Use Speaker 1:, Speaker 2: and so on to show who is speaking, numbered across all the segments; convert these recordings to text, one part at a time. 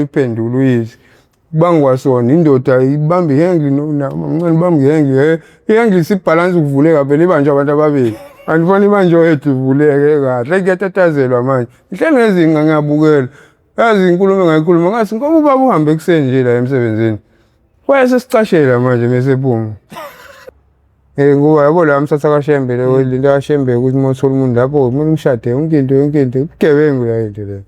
Speaker 1: iphendula uyithi bangikwasona indoda ibamba ihengi nomncane ibamba ihengi ihengi isibhalansi ukuvuleka phela ibanje abantu ababili andifuna ibanje oyedwa ivuleke kahle kuyatatazelwa manje ihleli ngezinga ngiyabukela yazi inkulumo engayikhuluma ngathi ngoba ubaba uhambe ekuseni nje la emsebenzini wayesesicashela manje mesephuma ngoba yabo la msatha kaShembe le into kaShembe ukuthi mothola umuntu lapho umuntu ngishade yonke into ubugebengu la into le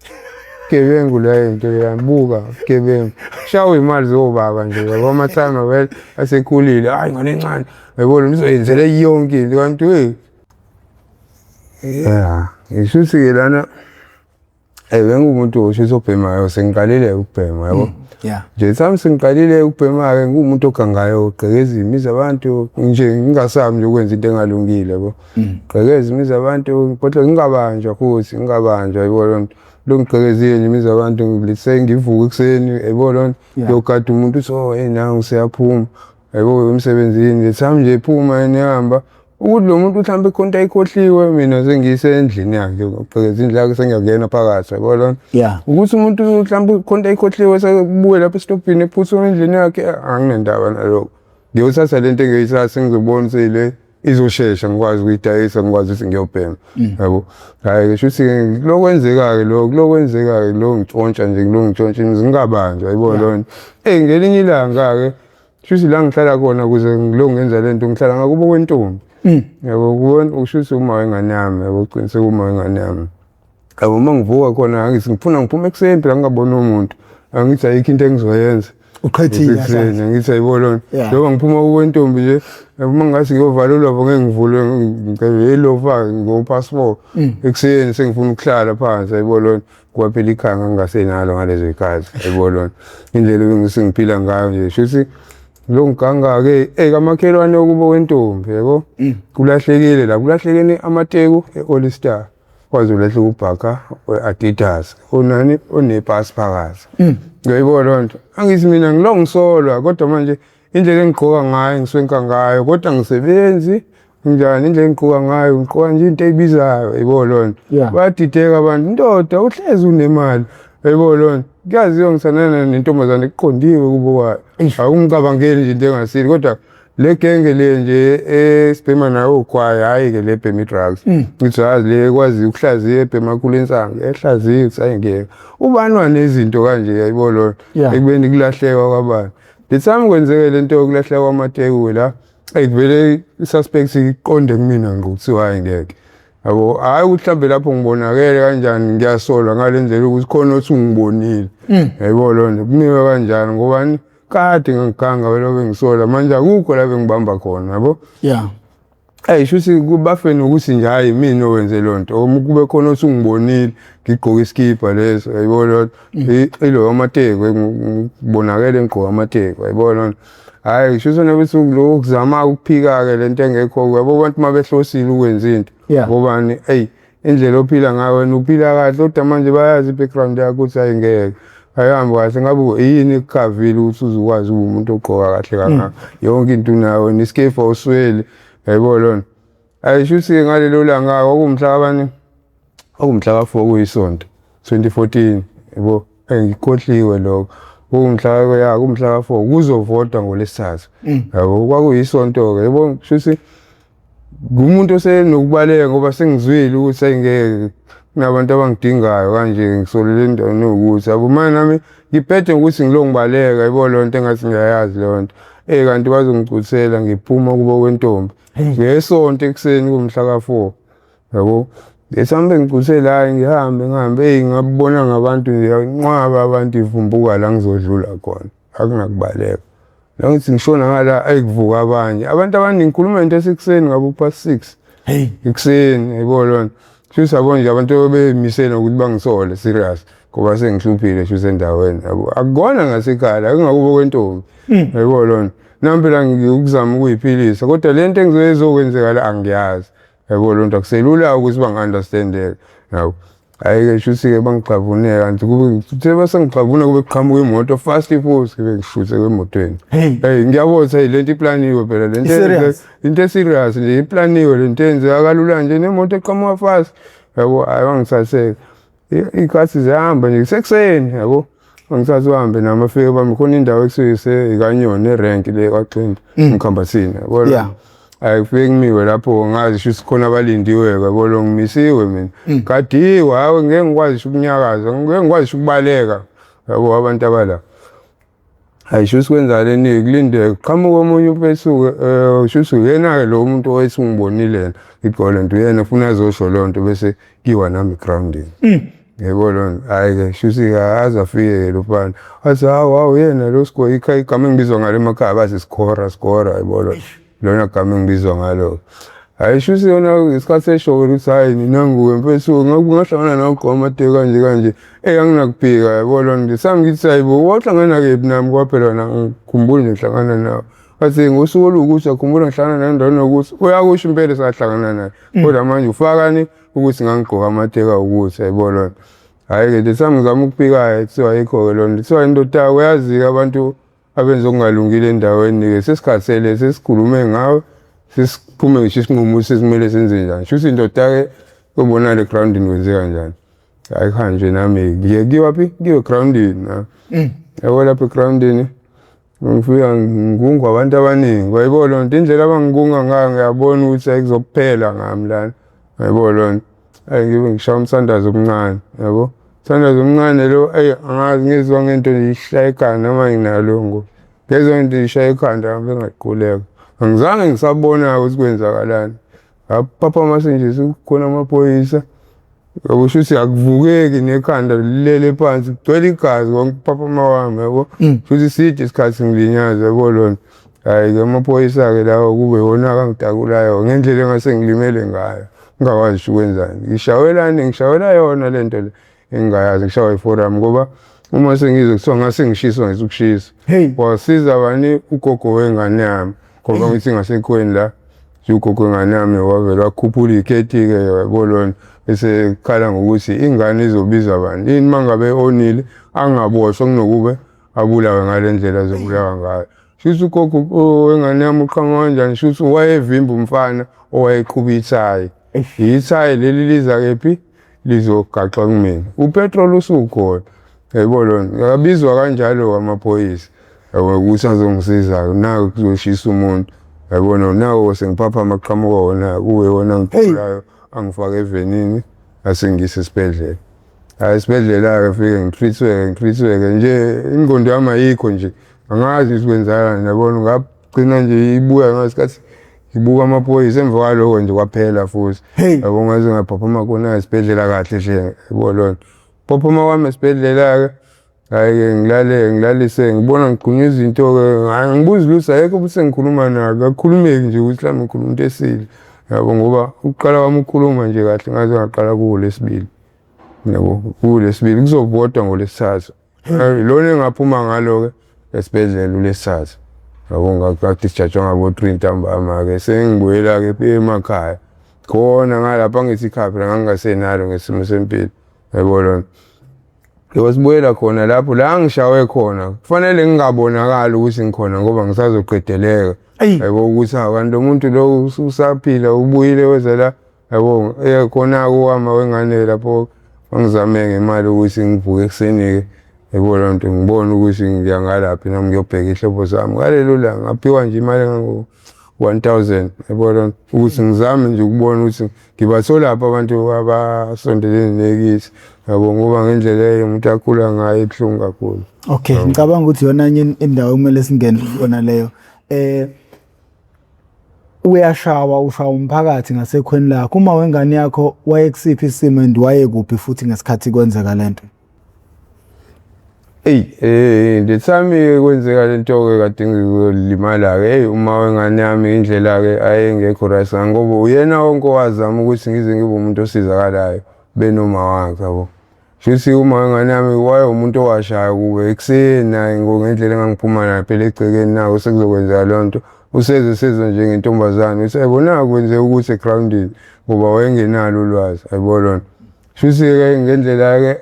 Speaker 1: gebengu la into yabuka gebengu shawo imali zobaba nje yabo amathana vele asekhulile hayi ngane encane yabo nizoyenzela yonke into kanti ishuthi ke lana bengumuntu oshiso obhemayo sengiqalile ukubhema yabo nje sami sengiqalile ukubhema ke ngumuntu ogangayo ugqekeza imizi abantu nje ngingasami nje ukwenza into engalungile yabo ugqekeza imizi abantu kodwa ngingabanjwa futhi ngingabanjwa yabo lonto longigqekezile imizi abantu ngilise ngivuka ekseni yabo lonto yogada umuntu so nawe siyaphuma yabo emsebenzini sami nje ephuma enihamba ukuthi lo muntu mhlambe ikhonto ayikhohliwe mina sengiyisendlini yakhe ugqekeza indlu yakhe sengiyakuyena phakathi yabo lonto ukuthi umuntu mhlambe ikhonto ayikhohliwe sekubuye lapha estopini ephuthuma endlini yakhe anginendaba nalokho ngiyothatha lento engiyithatha ngizobona sele izoshesha ngikwazi ukuyidayisa ngikwazi ukuthi ngiyobhema yabo hayi kushuthi lokwenzeka-ke lokwenzeka-ke lo ngitshontsha nje lo ngitshontsha ngingabanjwa yabo lonto ngelinye ilanga-ke kushuthi la ngihlala khona ukuze ngilo ngenza lento ngihlala ngakubo kwentombi yabo kubona ushuthi uma wengane yami yabo uqiniseke uma wengane yami yabo uma ngivuka khona angithi ngifuna ngiphume ekuseni phela ngingaboni umuntu angithi ayikho into engizoyenza
Speaker 2: uqhethile
Speaker 1: ngithi ayibo lonto njengoba ngiphuma kwentombi nje uma ngathi ngiyovala ulova ngeke ngivule ngelova ngo-passport ekuseni sengifuna ukuhlala phansi ayibo lonto ngoba phela ikhaya ngingasenalo ngalezo yikhathi ayibo lonto indlela engisengiphila ngayo nje shuthi lo ngiganga-ke kamakhelwane okubo kwentombi yabo kulahlekile la kulahlekene amateku e-All Star kwazi ulahleka ubhaka we-Adidas onani onepasi phakathi ngiyayibona lonto angithi mina ngilongisolwa kodwa manje indlela engigqoka ngayo ngiswenka ngayo kodwa ngisebenzi njani indlela engigqoka ngayo ngigqoka nje into eyibizayo yayibona lonto bayadideka abantu indoda uhlezi unemali yayibona lonto kuyaziwa ngisanana nentombazane eqondiwe kubo kwayo awungicabangeli nje into engasile kodwa le genge le nje esibhema nayo ogwayi hhayi-ke le bhema i-drugs ngithi yazi le ekwazi ukuhlaziya ebhema khulu insango ehlaziya kusayingeka ubani wanezinto kanje yayibona lonto ekubeni kulahleka kwabantu lethami kwenzeke le nto yokulahleka kwamateku la kuvele i-suspect iqonde kumina ngokuthiwa hhayi ngeke yabo hhayi ukuthi mhlawumbe lapho ngibonakele kanjani ngiyasolwa ngale ndlela ukuthi khona othi ungibonile yayibona lonto kumiwe kanjani ngobani kade ngiganga wena bengisola manje akukho la bengibamba khona yabo shuthi kubafeni ukuthi nje hayi mina owenze lonto kube khona othi ungibonile ngigqoka iskipa leso yayibona lonto ilo amateku ngibonakele ngigqoka amateku yayibona lonto hayi shuthi nokuthi lo kuzama ukuphika-ke lento engekho yabo abantu uma behlosile ukwenza into ngobani indlela ophila ngayo wena uphila kahle kodwa manje bayazi i-background yakho ukuthi hayi ngeke ayihambi kahle ngabe yini ekukhavile ukuthi uzukwazi ube umuntu ogqoka kahle kangaka yonke into unayo neskefu awusweli yayibona lonto shuthi-ke ngalelo langa kwakuwumhla ka-4 kuyisonto 2014 yabo ngikhohliwe lokho kumhla ka-4 kuzovotwa ngoLesithathu yabo kwakuyisonto-ke yabo shuthi ngumuntu osenokubaleka ngoba sengizwile ukuthi sayingeke kunabantu abangidingayo kanje ngisolele endaweni ukuthi yabo manje nami ngiphethe ngokuthi ngilongibaleka yayibona lonto engathi ngiyayazi lonto kanti bazongigculisela ngiphuma kubo kwentombi ngesonto ekuseni kumhla ka-4 yabo ngesambe ngigculisela hayi ngihambe ngabona ngabantu ngiyanqwaba abantu ivumbuka la ngizodlula khona akunakubaleka la ngithi ngishona ngala ayikuvuka abanye abantu abaningi ngikhuluma into esekuseni ngabo past 6 ekuseni yayibona lonto shuthi yabo nje abantu bemisela ukuthi bangisole serious ngoba sengihluphile shuthi endaweni yabo akukona ngasekhaya akungakubo kwentombi yayibona lonto nami phela ngikuzama ukuyiphilisa kodwa lento engizokwenzeka la angiyazi yayibona lonto akuselula ukuthi bangi-understand-eke yabo hhayi-ke shuthi-ke bangixhavuneka kanti kuthe basengixhavuna kube kuqhamuka imoto fast futhi kube ngishuthe kwemotweni ngiyabotha lento iplaniwe phela into eserious nje iplaniwe lento yenzeka kalula nje nemoto eqhamuka fast yabo hayi bangithatheke iy'khathi ziyahamba nje kusekuseni yabo angithatha uhambe nami afike bami khona indawo ekusuyise ikanyoni erank le kwaXinda eMkhambathini yabona ayifike ngimiwe lapho ngazi shuthi khona abalindiwe yabona ngimisiwe mina kadiwe hawe ngeke ngikwazi ukunyakaza ngeke ngikwazi ukubaleka yabo abantu abala ayisho sikwenzaleni kulinde qhamuka omunye upesuke shuthi uyena lo muntu owayesungibonile igqolo nto uyena ufuna azosho lonto bese kiwa nami grounding yebo lona hayi-ke shuthi azafike lo mfana athi hawu yena lo score igama engibizwa ngalo emakhaya bathi skora yebo lona gama engibizwa ngalo hayi shuthi yona isikhathi sesho ukuthi hayi mina nguwe mfethu ngahlangana nogqoma kanje anginakuphika yabo lona ngisami ngithi hayibo wahlangana kephi nami kwaphela ngikhumbula ngihlangana nawe athi ngosuku olukuthi akhumbula ngihlangana naye endaweni yokuthi uyakusho impela sahlangana naye kodwa manje ufakani ukuthi ngangigqoka amateka ukuthi yabo lona hayi-ke lesami ngizama ukuphika kuthiwa ayikho-ke lona kuthiwa indoda uyazi-ke abantu abenza okungalungile endaweni-ke sesikhathele sesikhulume ngawe sesiphume ngisho isinqumo ukuthi kumele senze njani shuthi indoda-ke ubona le groundini kwenze kanjani hayi khanje nami ngiye kiwaphi kiwe groundini yabo lapha egroundini ngifika ngingungwa abantu abaningi wayibo lonto indlela abangikunga ngayo ngiyabona ukuthi ayikuzokuphela ngami lana wayibo lonto ngibe ngishaya umsandazo omncane yabo umsandazo omncane lo angazi ngizwa ngento ishaya ekhanda noma nginalo ngo ngezwa into ishaya ekhanda ngibe ngaquleka angizange ngisabona ukuthi kwenzakalani aphaphama nje kukhona amaphoyisa ukusho ukuthi akuvukeki nekhanda lilele phansi kugcwele igazi ngokuphaphama wami yabo futhi side isikhathi ngilinyaza yabo lona hayi-ke amaphoyisa-ke lawo kube wona akangidakulayo ngendlela engase ngilimele ngayo ngingakwazi ukwenzani ngishawela yona lento le engingayazi ngishawa iforum ngoba uma sengize kuthiwa ngase ngishiswa ngesukushisa wasiza bani ugogo wengane yami ngoba ngithi ngasekweni la ugogo wengane yami wavela wakhuphula ikhethi-ke yabo lona bese khala ngokuthi ingane izobiza bani yini mangabe onile angaboshwa kunokube abulawe ngale ndlela azobulawa ngayo shuthi ugogo wengane yami uqhamuka kanjani shuthi wayevimba umfana owayeqhuba ithayi ithayi leli liza kephi lizogaxa kumina upetrol usukhona yabo lona ngabizwa kanjalo amaphoyisa ukuthi azongisiza nawe kuzoshisa umuntu yabona nawe sengiphaphama aqhamuka wona kuwe wona ngithulayo angifake evenini asengise esibhedlela hayi esibhedlela-ke fike ngitreatweke nje ingqondo yami ayikho nje angazi sikwenzakani yabona ngagcina nje ibuya ngasikhathi ngibuka amaphoyisa emva kwaloko nje kwaphela futhi yabo ngaze ngaphaphama khona esibhedlela kahle nje yabo lona phaphama kwami esibhedlela-ke hayi-ke ngilalise ngibona ngigqunywa izinto-ke angibuzi lutho ayekho ukuthi sengikhuluma nako akukhulumeki nje ukuthi mhlawumbe ngikhuluma into esile yabo ngoba ukuqala kwami ukukhuluma nje kahle ngaze ngaqala kuwolesibili yabo kuwolesibili kuzobodwa ngolesithathu lona engaphuma ngalo-ke esibhedlela ulesithathu yabo ngadischarge-wa ngabo-3 ntambama-ke sengibuyela-ke emakhaya khona ngalapha ngithi ikhaya phela ngangingasenalo ngesimo sempilo yabo lona sibuyela khona lapho la ngishawe khona kufanele ngingabonakali ukuthi ngikhona ngoba ngisazoqedeleka yabo ukuthi kanti lo muntu lo usaphila ubuyile weza la yabo khona kuhamba wengane lapho ngizame ngemali ukuthi ngivuke ekuseni-ke yabo loo nto ngibone ukuthi ngiya ngalaphi nami ngiyobheka ihlobo zami ngalelo langa ngaphiwa nje imali engango-1,000 yabo loo nto ukuthi ngizame nje ukubona ukuthi ngibatholaphi abantu abasondelene nekithi yabo ngoba ngendlela eyo umuntu akhula ngayo ebuhlungu kakhulu.
Speaker 2: Okay, ngicabanga ukuthi yona enye indawo kumele singene kuyona leyo. Uyashawa ushawa umphakathi ngasekhweni lakho uma wengane yakho wayekusiphi isimo and wayekuphi futhi ngesikhathi kwenzeka lento?
Speaker 1: The time kwenzeka lento-ke kade ngilimala-ke uma wengane yami indlela-ke ayengekho right ngoba uyena wonke owazama ukuthi ngize ngibe umuntu osizakalayo benoma wakhe yabo. Shuthi uma wengane yami waye umuntu owashaya kube ekuseni naye ngendlela engangiphuma nayo phela egcekeni nawo sekuzokwenzeka lonto usezwe nje ngentombazane usayibona kwenzeka ukuthi egroundini ngoba wayengenalo ulwazi ayibona lona. Shuthi-ke ngendlela-ke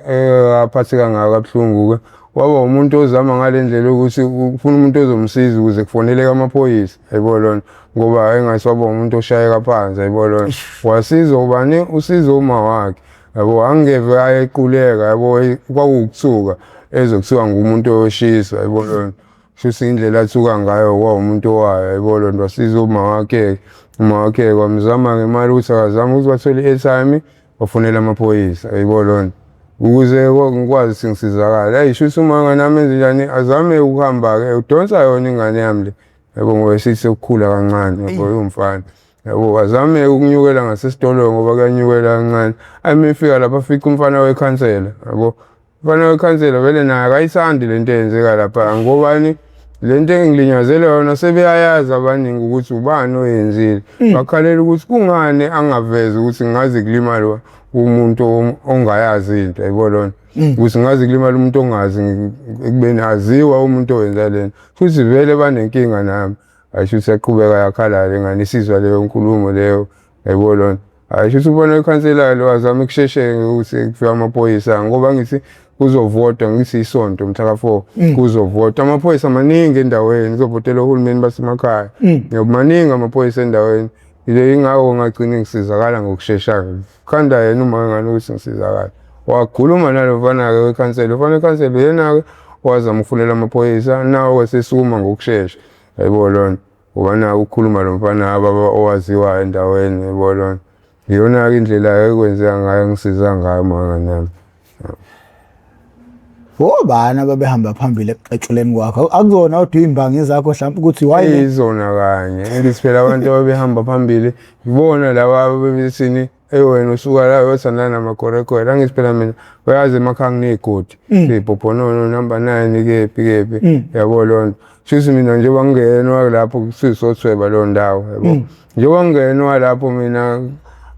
Speaker 1: aphatheka ngayo kabuhlungu-ke waba umuntu ozama ngale ndlela ukuthi ufuna umuntu ozomsiza ukuze kufoneleke amaphoyisa ayibona lona ngoba engaswaba umuntu oshayeka phansi ayibona lona wasiza ubani usiza uma wakhe yabo angeve ayequleka yabo kwakuwukuthuka ezokuthiwa ngumuntu oshisa yabo lona shuthi indlela athuka ngayo umuntu owayo yabo lona wasiza uma wakhe kwamzama ngemali ukuthi akazama ukuthi bathole i-airtime bafonela amaphoyisa yabo lona ukuze ngikwazi ukuthi ngisizakala hayi shuthi uma nganami enze njani azame ukuhamba-ke udonsa yona ingane yami le yabo ngoba sithi ukukhula kancane yabo umfana yabo azame ukunyukela ngasesitolo ngoba kuyanyukela kancane ayimefika lapha afika umfana wekhansela yabo umfana wekhansela vele naye akayisandi lento eyenzeka lapha ngobani lento engilinyazele yona sebeyayazi abaningi ukuthi ubani oyenzile bakhalela ukuthi kungani angavezi ukuthi ngazi kulimala umuntu ongayazi into yabo lona ukuthi ngazi kulimala umuntu ongazi ekubeni aziwa umuntu owenza lento futhi vele banenkinga nami ayisho siyaqhubeka yakhalala ngani isizwa leyo nkulumo leyo yabo lona ayisho ubona ikhansela lo azama ukushesheka ukuthi kufika amaphoyisa ngoba ngithi kuzovota ngithi isonto mhla ka4 kuzovota amaphoyisa maningi endaweni kuzovotela uhulumeni basemakhaya maningi amaphoyisa endaweni ile ingako ngagcina ngisizakala ngokusheshsha khanda yena uma ngani ukuthi ngisizakala wakhuluma nalo mfana-ke wekhansela ufana ikhansela yena-ke wazama ukufunela amaphoyisa nawo wasesukuma ngokusheshsha yabo lona ngoba naku ukukhuluma lo mfana owaziwayo endaweni yabo lona iyona-ke indlela ekwenzeka ngayo ngisiza ngayo mangani nami
Speaker 2: Obani ababehamba phambili ekuxetshuleni kwakho akuzona kodwa imbangi zakho mhlawumbe ukuthi waye
Speaker 1: izona kanye ngithi phela abantu ababehamba phambili ibona laba ababesini wena usuka la uyothandana namakorekore angithi phela mina bayazi emakhaya nginegodi ibhobhonono number 9 kephi yabo lona shuthi mina nje bangenwa lapho kusisothweba lo ndawo yabo nje wangenwa lapho mina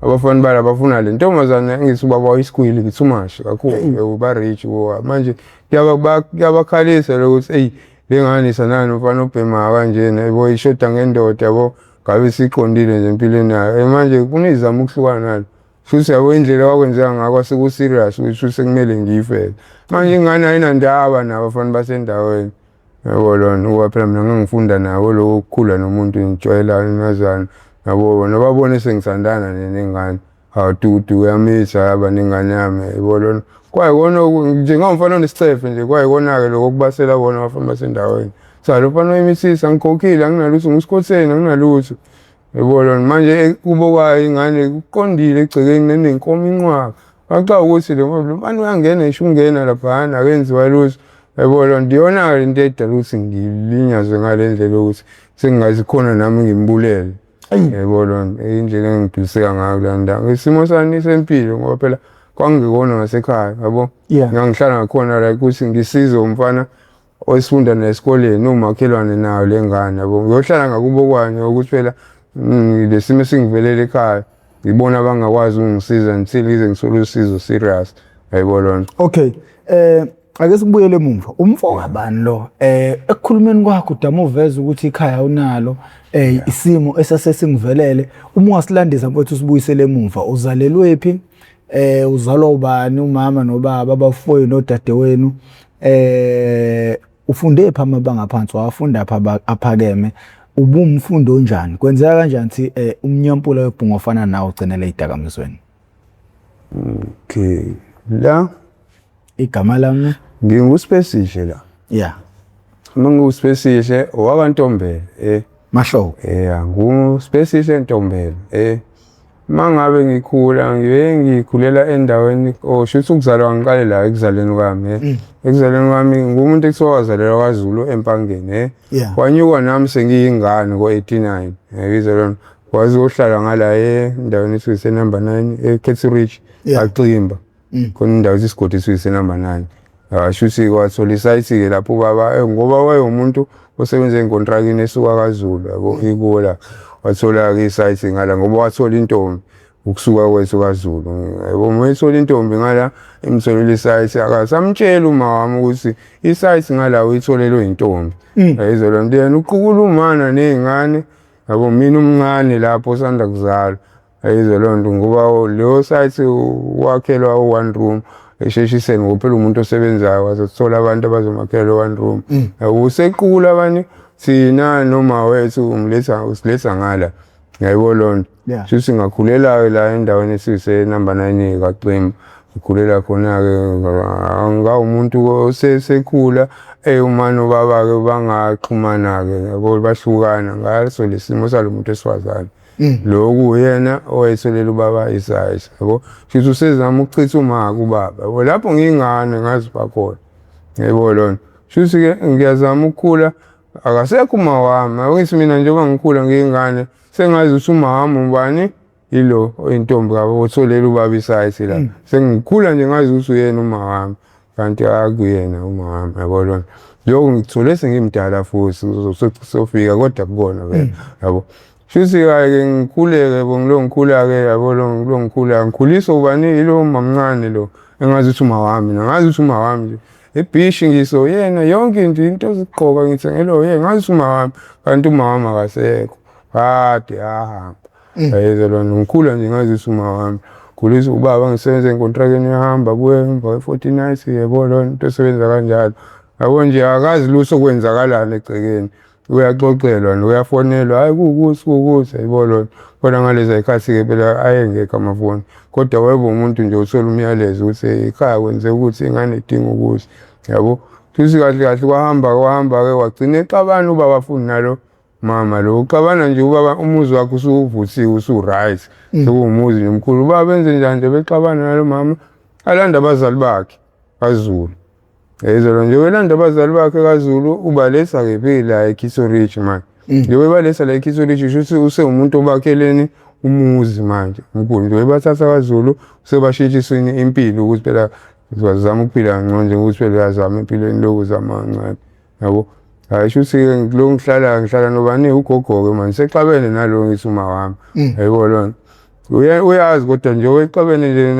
Speaker 1: abafana bala bafuna le ntombazane ngithi ubaba isikwili ngithumashe kakhulu ba rich manje kuyabakhalisa lokuthi hey lengane sanani ufana ubhema kanjena yabo ishoda ngendoda yabo ngabe siqondile nje empilweni yayo manje kunizama ukuhlukana nalo futhi yabo indlela wakwenzeka ngakho seku serious ukuthi sekumele ngife manje ingane ayinandaba nabafana basendaweni yabo lona ngoba phela mina ngangifunda nawo lo ukukhula nomuntu ngijwayela nazana yabo nababone sengisandana nengane awududu uyamisa abaningane yami yabo lona kwayikona njengomfana onesicefe nje kwayikona-ke lokho kubasela bona abafana basendaweni salo mfana wemisisa ngikhokhile anginalutho ngisikhotheni anginalutho yabo lona manje kubo kwayo ingane kuqondile egcekeni nenenkomo inqwaka waxa ukuthi lo mfana uyangena isho ungena laphana akenziwa lutho yabo lona ndiyona-ke into edala ukuthi ngilinyazwe ngale ndlela ukuthi sengingazi khona nami ngimbulele yabo lona indlela engiphiliseka ngayo la ndawo isimo sami sempilo ngoba phela kwangikona ngasekhaya yabo ngangihlala ngakhona la ukuthi ngisize umfana osifunda nesikoleni umakhelwane nayo lengane yabo ngiyohlala ngakubo kwanye ukuthi phela lesimo singivelele ekhaya ngibona abangakwazi ungisiza until ize ngisole usizo serious yabo lona
Speaker 2: okay ake sikubuyele emuva umfo kabani lo ekukhulumeni kwakho udama uveza ukuthi ikhaya unalo isimo esasesingvelele uma ungasilandisa mfowethu usibuyisele emuva uzalelwe phi uzalwa ubani umama nobaba abafoyo nodadewenu ufunde pha amabanga phansi wafunda pha aphakeme ubumfundo onjani kwenzeka kanjani thi umnyampula webhunga ofana nawo ugcinele idakamizweni
Speaker 1: okay la
Speaker 2: igama lami
Speaker 1: ngingusipesishe la
Speaker 2: yeah
Speaker 1: mangusipesishe wakantombela
Speaker 2: masho
Speaker 1: ngusipesishe Ntombela mangabe ngikhula ngikhulela endaweni shuthi ukuzalwa ngiqale la ekuzaleni kwami ekuzaleni kwami ngumuntu ekuthiwa wazalelwa kwaZulu eMpangeni wanyuka nami sengiyingane ngo89 ngizalwa wazi uhlala ngala endaweni esise number 9 eKhethiridge Aximba khona indawo isigodi esise number 9 shuthi kwathola isite ke lapho baba ngoba wayemuntu osebenza enkontrakini esuka kwaZulu yabo ikula wathola-ke isite ngala ngoba wathola intombi ukusuka kwethu kwaZulu yabo mayithola intombi ngala imtholile isite akasamtshela uma wami ukuthi isite ngala uyitholelwe intombi yayizolo ndiyena uqukulumana nezingane yabo mina umncane lapho sanda kuzalwa yayizolo nto ngoba leyo site wakhelwa u1 room esheshiseni ngophela umuntu osebenzayo wazothola abantu abazomakhela one room usequla abanye thina noma wethu usiletha ngala ngiyayibona shuthi ngakhulela la endaweni esise number 9 kaXimba ngikhulela khona-ke ngawumuntu osekhula umama nobaba-ke bangaxhumana-ke yabo bahlukana ngaso le simo salo muntu esifazane. Loku yena owayesolela ubaba isayisi yabo futhi usezama ukuchitha umaka ubaba yabo lapho ngiyingane ngazipha khona yebo lona futhi-ke ngiyazama ukukhula akasekho uma wami akungithi mina njengoba ngikhula ngiyingane sengazi ukuthi uma wami ubani yilo oyintombi yabo otholela ubaba isayisi la sengikhula nje ngazi ukuthi uyena uma wami kanti akuyena uma wami yabo lona lokho ngikuthole sengimdala futhi sofika kodwa kubona vele yabo futhi-ke ngikhuleke yabo ngikhula-ke yabo lo ngikhula ngikhuliswa ubani yilo mamncane lo engazi ukuthi uma wami ngazi ukuthi uma wami nje ebhishi ngiso yena yonke into ezigqoka ngithengelo yena ngazi ukuthi uma wami kanti uma wami akasekho kade ahamba yayizwa lona ngikhula nje ngazi ukuthi uma wami khulisa ubaba ngisebenza enkontrakeni yahamba kuye emva kwe-40 nights yebo lona into esebenza kanjalo yabo nje akazi lutho okwenzakalana egcekeni uyaxoxelwa uyafonelwa hayi kukuthi yebo lona kodwa ngalezi ayikhathi-ke phela ayengekho amafoni kodwa wayeba umuntu nje uthola umyalezo ukuthi ekhaya kwenzeka ukuthi ingane idinga ukuthi yabo futhi kahle kahle kwahamba-ke wagcina exabana ubaba futhi nalo mama lo uxabana nje ubaba umuzi wakhe usuvuthiwe usu-right sekuwumuzi nje mkhulu ubaba benze njani nje bexabana nalo mama alanda abazali bakhe kaZulu yayizwa nje welanda abazali bakhe kaZulu ubalesa kephi la eKiso Ridge manje nje webalesa la eKiso Ridge shuthi usewumuntu obakheleni umuzi manje mkhulu nje webathatha kaZulu sebashintshisweni impilo ukuthi phela sizama ukuphila ngcono nje ukuthi phela uyazama empilweni lokhu zama kancane yabo hayi shuthi-ke lo ngihlala nobani ugogo-ke manje sexabene nalo ngithi uma wami yayibona lona uyazi kodwa nje wexabene nje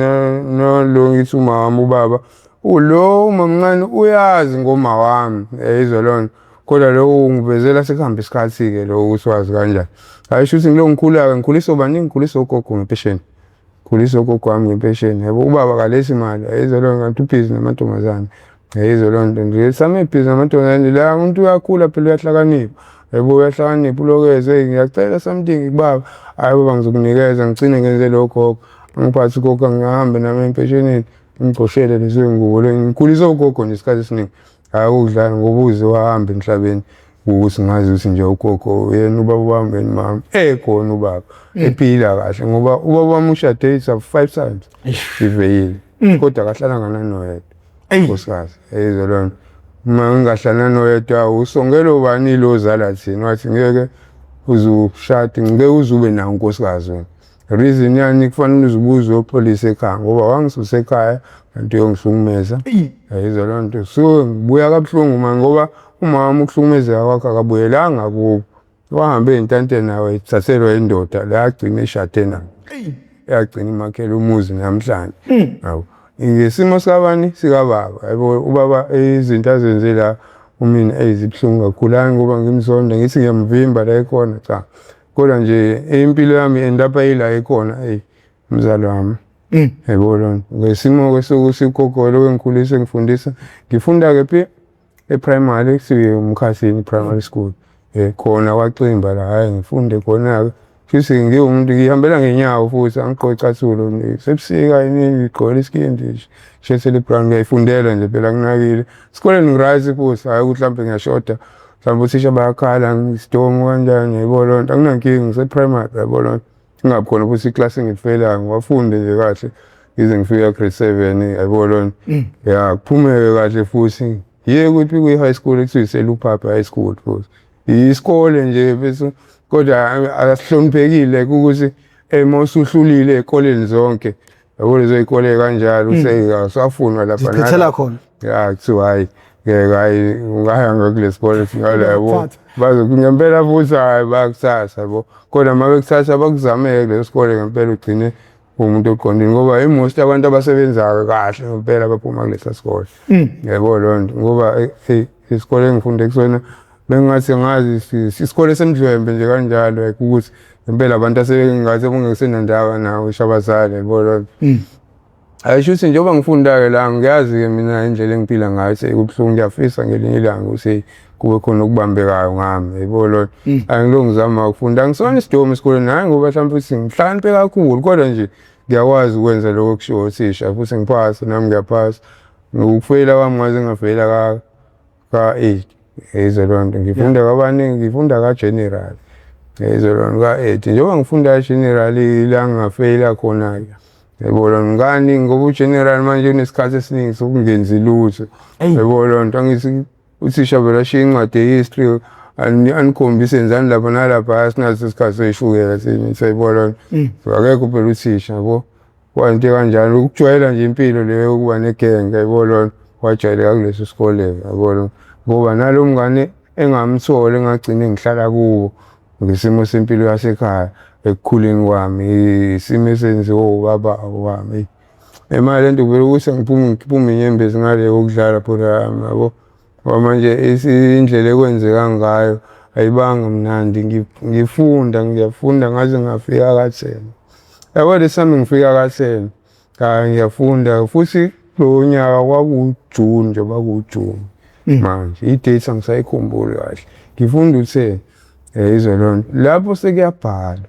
Speaker 1: nalo ngithi uma wami ubaba lo mamncane uyazi ngoma wami yayizwa lona kodwa lokho ungivezela sekuhamba isikhathi-ke lo ukuthi wazi kanjani hayi shuthi ngilo ngikhula-ke ngikhulisa ubani ngikhulisa ugogo ngempesheni ngikhulisa ugogo wami ngempesheni yabo ubaba kalesi imali yayizwa lona kanti ubhizi namantombazane yayizwa loo nto nje same ibhizi namantombazane la umuntu uyakhula phela uyahlakanipha yabo uyahlakanipha ulokeze ngiyacela something kubaba hayi baba ngizokunikeza ngigcine ngenze lokho ngiphathi ugogo ngihambe nami empeshenini ngigqoshele lezo ngubo ngikhulisa ugogo nje isikhathi esiningi hayi ukudlala ngobuze wahambe emhlabeni ukuthi ngazi ukuthi nje ugogo yena ubaba wami mama ekhona ubaba ephila kahle ngoba ubaba wami ushade 5 times iveyile kodwa kahlalanga nanoyedwa nkosikazi yayizwa lona uma ngingahlalana noyedwa usongela ubani lo zala thina wathi ngeke uzushade ngeke uzube nawo unkosikazi wena reason yani kufanele uzibuze opolice ekhaya ngoba wangisuse ekhaya kanti uyongihlukumeza yayizwa loo nto so ngibuya kabuhlungu manje ngoba umama ukuhlukumezeka kwakhe akabuyelanga kubo wahambe ey'ntanteni nawe ethathelwa indoda la yagcina eshade nayo yagcina imakhela umuzi namhlanje yabo ngesimo sikabani sikababa yabo ubaba izinto azenze la umina ezibuhlungu kakhulu hayi ngoba ngimzonda ngithi ngiyamvimba la ekhona cha kodwa nje impilo yami endapha yila ekhona umzali wami yabo lona ngesimo sokusikogolo engikhulisa ngifundisa ngifunda kephi e-primary umkhathini primary school khona kwaCimba la hayi ngifunde khona-ke futhi ngiwumuntu ngihambela ngenyawo futhi angigqoke icathulo sebusika iningi ngigqoke isikindi shethele brown ngiyayifundela nje phela nginakile esikoleni ngiright futhi hayi ukuthi mhlawumbe ngiyashoda mhlawumbe uthisha bayakhala ngisidomo kanjani yabo lona anginankinga ngise-primary yabo lona ingabi khona futhi iklasi engilifeyila ngiwafunde nje kahle ngize ngifika grade 7 yabo lona ya kuphumeke kahle futhi yiye ukuthi kwi-high school ekuthiwa iselupapa high school futhi isikole nje bese kodwa asihloniphekile ukuthi uma usuhlulile ey'koleni zonke yabo lezo y'kole kanjalo usafunwa lapha
Speaker 2: zikhethela khona
Speaker 1: ya kuthiwa hayi ngeke hayi ungahamba kule sikole singala yabo ngempela futhi hayi bayakusasa yabo kodwa uma bekusasa bakuzameke kuleso sikole ngempela ugcine umuntu oqondile ngoba most abantu abasebenzayo kahle ngempela baphuma kulesa sikole yabo loo nto ngoba isikole engifunde kusona bengathi ngazi isikole semdlwembe nje kanjalo ukuthi ngempela abantu asebengathi bungesenandawo nawo ishabazane yabo loo nto ayisho ukuthi njengoba ngifunda-ke la ngiyazi-ke mina indlela engiphila ngayo sekubuhlungu ngiyafisa ngelinye ilanga ukuthi kube khona okubambekayo ngami yabo lona angilo ngizama ukufunda angisona isidomo esikoleni hayi ngoba mhlawumbe ukuthi ngihlakaniphe kakhulu kodwa nje ngiyakwazi ukwenza lokho kushiwo uthisha futhi ngiphasa nami ngiyaphasa. Ukufeyila kwami ngaze ngafeyila ka-8 yize leyo nto. Ngifunda kwabaningi, ngifunda ka-general yize leyo nto ka-8. Njengoba ngifunda ka-general la ngingafeyila khona-ke. Yabo lo ngani ngoba ugeneral manje unesikhathi esiningi sokungenzi lutho. Yabo lo nto angithi uthisha vele ashiya incwadi ye-history anikhombise enzani lapha nalapha sinaso isikhathi seyishukela thina sayibona. Akekho phela uthisha yabo. Kwanto kanjalo ukujwayela nje impilo leyo yokuba negenge yabo lo wajwayeleka kuleso sikole yabo lo. Ngoba nalo mngane engamthola engagcina ngihlala kuwo ngesimo sempilo yasekhaya ekukhuleni kwami isimo esenziwa ubaba wami. Imali lento vele ukuthi ngiphuma inyembezi ngale ukudlala phela yabo. Ngoba manje indlela ekwenzeka ngayo ayibanga mnandi. Ngiyafunda ngaze ngafika ka-10. Yabo lesami ngifika ka-10 ngiyafunda futhi lo nyaka kwakuJune nje kwakuJune manje i-date angisayikhumbuli kahle. Ngifunda u-10 yize leyo nto. Lapho sekuyabhalwa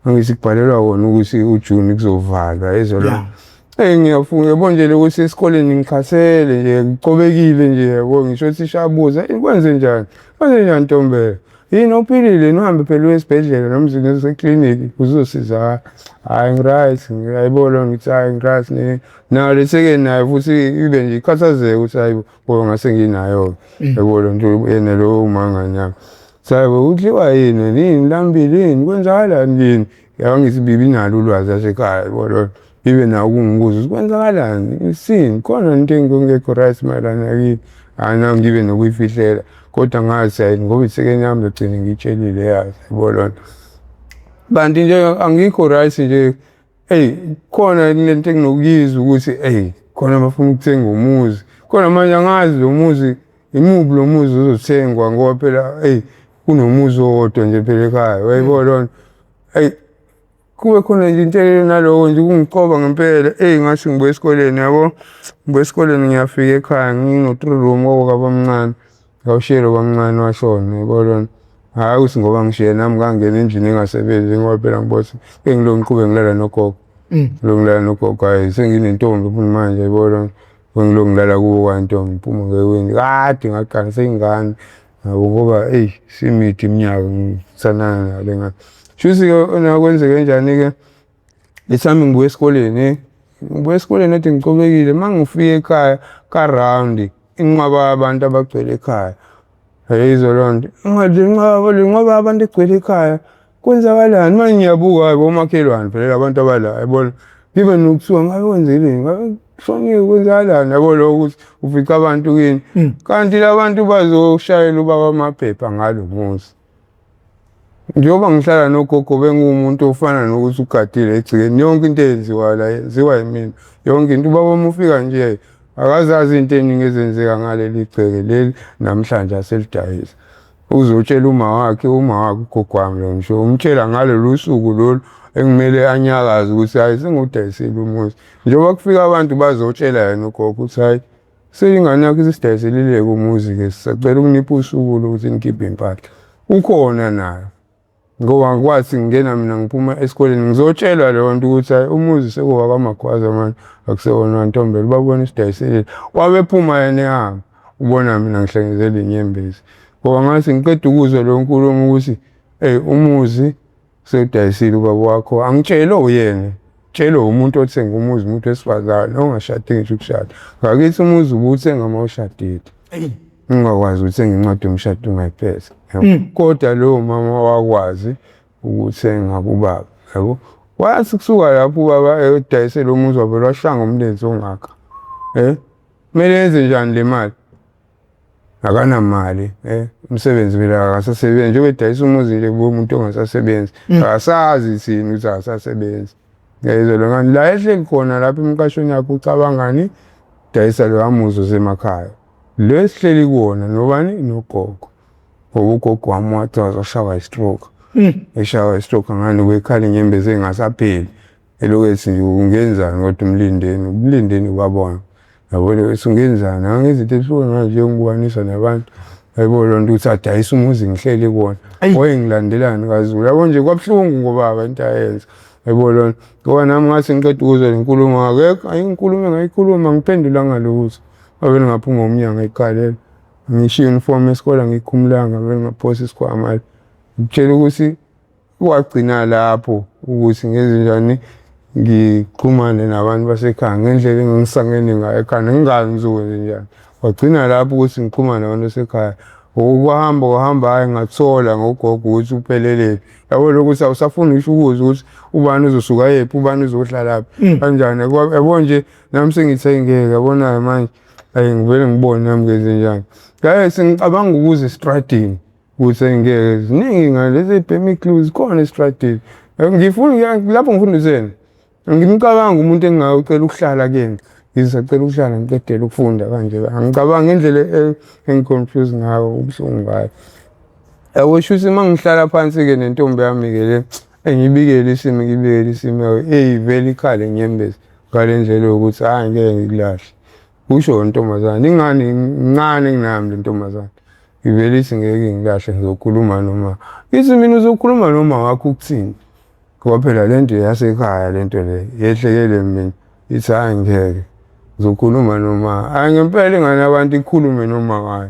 Speaker 1: angithi kubhalelwa wona ukuthi uJune kuzovalwa yize leyo nto. Ngiyafunda yabo nje ukuthi esikoleni ngikhathele nje ngicobekile nje yabo ngisho uthisha abuza kwenze njani Ntombela yini uphilile nihambe phela uyesibhedlela noma useklinikhi uzosizakala. Hayi ngiright ngiyayibona ngithi hayi ngiright nayo letheke nayo futhi ibe nje ikhathazeke ukuthi hayi ngoba ngase nginayo yabo lo nto yena lo umangani yami. Sayibo udliwa yini lambile yini kwenzakalani yini. Yabo ngithi bibi nalo ulwazi lasekhaya yabo lo ibe nawo ukungibuza kwenzakalani isini khona into engekho right mayelana nakini. Hayi nami ngibe nokuyifihlela kodwa ngazi hayi ngoba isekeni yami logcina ngiyitshelile yazi yabo lo. Bantu nje angikho right nje khona lento enginokuyizwa ukuthi khona bafuna ukuthenga umuzi. Khona manje angazi lo muzi imubi lo muzi uzothengwa ngoba phela kunomuzi owodwa nje phela ekhaya wayibona lo nto. Kube khona nje inselelo naloko nje kungiqoba ngempela ngathi ngibuya esikoleni yabo. Ngibuya esikoleni ngiyafika ekhaya ngino-3 room kwabamncane. Ngawushiyela kwamncane washona yabo lo nto. Hayi ukuthi ngoba ngishiye nami ngangena endlini engasebenzi ngoba phela ngibona ngilo ngiqhube ngilala nogogo. Lo ngilala nogogo hayi senginentombi futhi manje yabo lo nto. Ngilo ngilala kubo kwantombi ngiphuma ngewindi kade ngaqala seyingane yabo ngoba simide iminyaka ngisanana nale ngane. Shuthi-ke nakwenzeke kanjani-ke lesami ngibuya esikoleni ngibuya esikoleni ade ngicobekile mangifika ekhaya ka-round inqwaba abantu abagcwele ekhaya. Yizo leyo nto lenqwaba abantu egcwele ekhaya kwenzakalani manje ngiyabuka omakhelwane phela abantu abala yabo. Ngibe nokuthiwa ngabe kwenzeleni ngabe kushoniwe kwenzakalani yabo lo ukuthi ufica abantu kini kanti labantu bazoshayela ubaba amaphepha ngalo muzi. Njengoba ngihlala nogogo bengumuntu ofana nokuthi ugadile egcikeni yonke into eyenziwa la yenziwa yimina yonke into ubaba uma ufika nje akazazi into eningi ezenzeka ngaleli gceke leli namhlanje aselidayisa. Uzotshela uma wakhe ugogo wami lo ngisho umtshela ngalolu suku lolu engimele anyakaze ukuthi hayi sengudayisile umuzi. Njengoba kufika abantu bazotshela yena ugogo ukuthi hayi seyingane yakho isidayiselile umuzi-ke sisacela ukunipha usuku lokuthi nikhiphe impahla. Ukhona nayo. Ngoba ngikwathi ngingena mina ngiphuma esikoleni ngizotshelwa leyo nto ukuthi hayi umuzi sekuwa kwaMagwaza manje akusewona Ntombela babona isidayiselile. Wabephuma yena ehamba ubona mina ngihlengezela inyembezi. Ngoba ngathi ngiqeda ukuzwa lo nkulumo ukuthi umuzi sewudayisile ubaba wakho angitshelo uyena. Tshelo umuntu othenga umuzi umuntu wesifazane ongashadile ngisho ukushada. Ngakithi umuzi ubuthenga uma ushadile. Ungakwazi ukuthenga incwadi yomshado ungayiphethe. Kodwa lo mama wakwazi ukuthenga kubaba yabo. Wathi kusuka lapho ubaba edayisela umuzi wabo washanga umlenze ongaka. Kumele yenze njani le mali? Akanamali umsebenzi phela akasasebenzi njengoba edayisa umuzi nje kuba umuntu ongasasebenzi. Akasazi thina ukuthi akasasebenzi. Ngiyizwa lo ngani la ehleli khona lapha emqashweni yakhe ucabangani dayisa lo amuzi osemakhaya. Lo esihleli kuwona nobani nogogo. Ngoba ugogo wami wathi washaywa i-stroke. Eshawa i-stroke ngani kwekhala inyembezi engasapheli. Elokuthi nje ungenzani kodwa umlindeni wabona. Yabo leso ungenzani angizithi ehlukene nje ngibukanisa nabantu. Hayibo lo nto uthi adayisa umuzi ngihleli kuwona. Wayengilandelani kaZulu. Yabo nje kwabuhlungu ngoba into ayenza. yabo lona. Ngoba nami ngathi ngiqeda ukuzwa le nkulumo akekho inkulumo ngayikhuluma ngiphendula ngalutho. Ngabe ngaphuma umnyango eqalela ngishiya uniform yesikole ngikhumulanga vele ngaphosa isikhwama ngitshela ukuthi kwagcina lapho ukuthi ngenze njani ngixhumane nabantu basekhaya ngendlela engingisangene ngayo ekhaya ngingazi ngizokwenza njani. Kwagcina lapho ukuthi ngixhumane nabantu basekhaya ukuhamba hayi ngathola ngogogo ukuthi uphelele yabo lokuthi awusafuni ngisho ukuzwa ukuthi ubani uzosuka yephi ubani uzohlalaphi kanjani yabo nje nami sengithengeke yabona manje ngivele ngibone nami ngenze njani ngaye sengicabanga ukuze estradini ukuthi ngeke ziningi ngalezi ibhemi clues khona estradini ngifuna lapho ngifundisene ngimcabanga umuntu engingacela ukuhlala kuyena ngisacela ukuhlala ngiqedela ukufunda kanje angicabanga ngendlela engiconfuse ngayo ubuhlungu ngayo yabo shuthi mangihlala phansi ke nentombi yami ke le ngibikele isimo vele ikhale nyembezi ngale ndlela yokuthi hayi ngeke ngikulahle kusho intombazane ingane incane nginami le ntombazane ivele ithi ngeke ngilahle ngizokhuluma noma ithi mina uzokhuluma noma wakho ukuthini ngoba phela lento yasekhaya lento le yehlekele mina ithi hayi ngeke ngizokhuluma noma hayi ngempela ingane abantu ikhulume noma hayi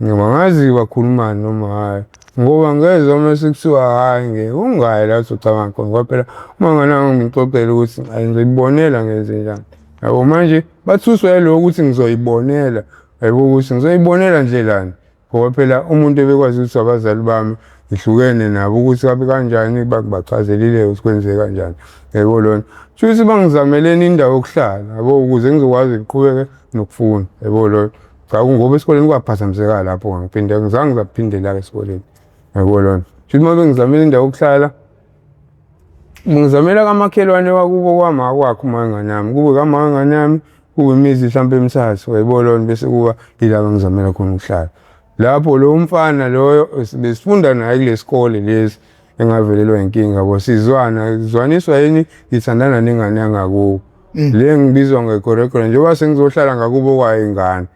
Speaker 1: ngoba ngazi bakhuluma noma hayi ngoba ngezwe mase kuthiwa hayi ngeke ungayi la uzocabanga khona ngoba phela uma ngananga ngixoxela ukuthi ngizoyibonela ngenze njani yabo manje bathuswe lokho ukuthi ngizoyibonela yabo ukuthi ngizoyibonela nje lana ngoba phela umuntu ebekwazi ukuthi abazali bami ihlukene nabo ukuthi kabe kanjani bachazelile ukuthi kwenzeke kanjani yebo lona futhi bangizameleni indawo yokuhlala yabo ukuze ngizokwazi ukuqhubeka nokufunda yebo lona cha ngoba esikoleni kwaphazamiseka lapho ngiphinde ngizange ngizaphindela la esikoleni yebo lona futhi uma bengizamela indawo yokuhlala ngizamela kamakhelwane wakubo kwama kwakho mangane nami kube kamangane nami kube imizi mhlawumbe emithathu yebo lona bese kuba ilaba ngizamela khona ukuhlala lapho lo mfana loyo besifunda naye kulesikole lezi engavelelwa inkinga bo sizwaniswa yini ithandana nengane yangakubo le ngibizwa ngecurriculum njengoba sengizohlala ngakubo kwayo ingane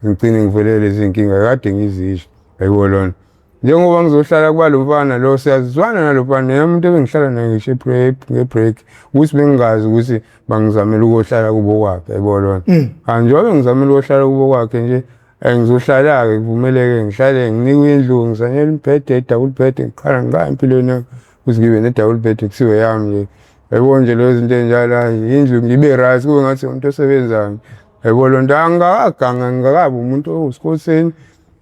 Speaker 1: ngigcine ngivelele lezi inkinga kade ngizisho yebo lona njengoba ngizohlala kuba lo mfana lo siyazizwana nalo mfana umuntu ebengihlala naye ngisho ngebreak ukuthi bengingazi ukuthi bangizamela ukuhlala kubo kwakhe yebo lona njengoba ngizamela ukuhlala kubo kwakhe nje ngizohlala-ke kuvumeleke ngihlale nginikwe indlu ngizanyela umbhede double bed ngiqala ngaya empilweni ukuthi ngibe ne-double bed kuthiwe yami nje yabo nje lezo zinto enjalo indlu ngibe right kube ngathi umuntu osebenzayo yabo lo nto angakaganga ngingakabi umuntu owusikhosini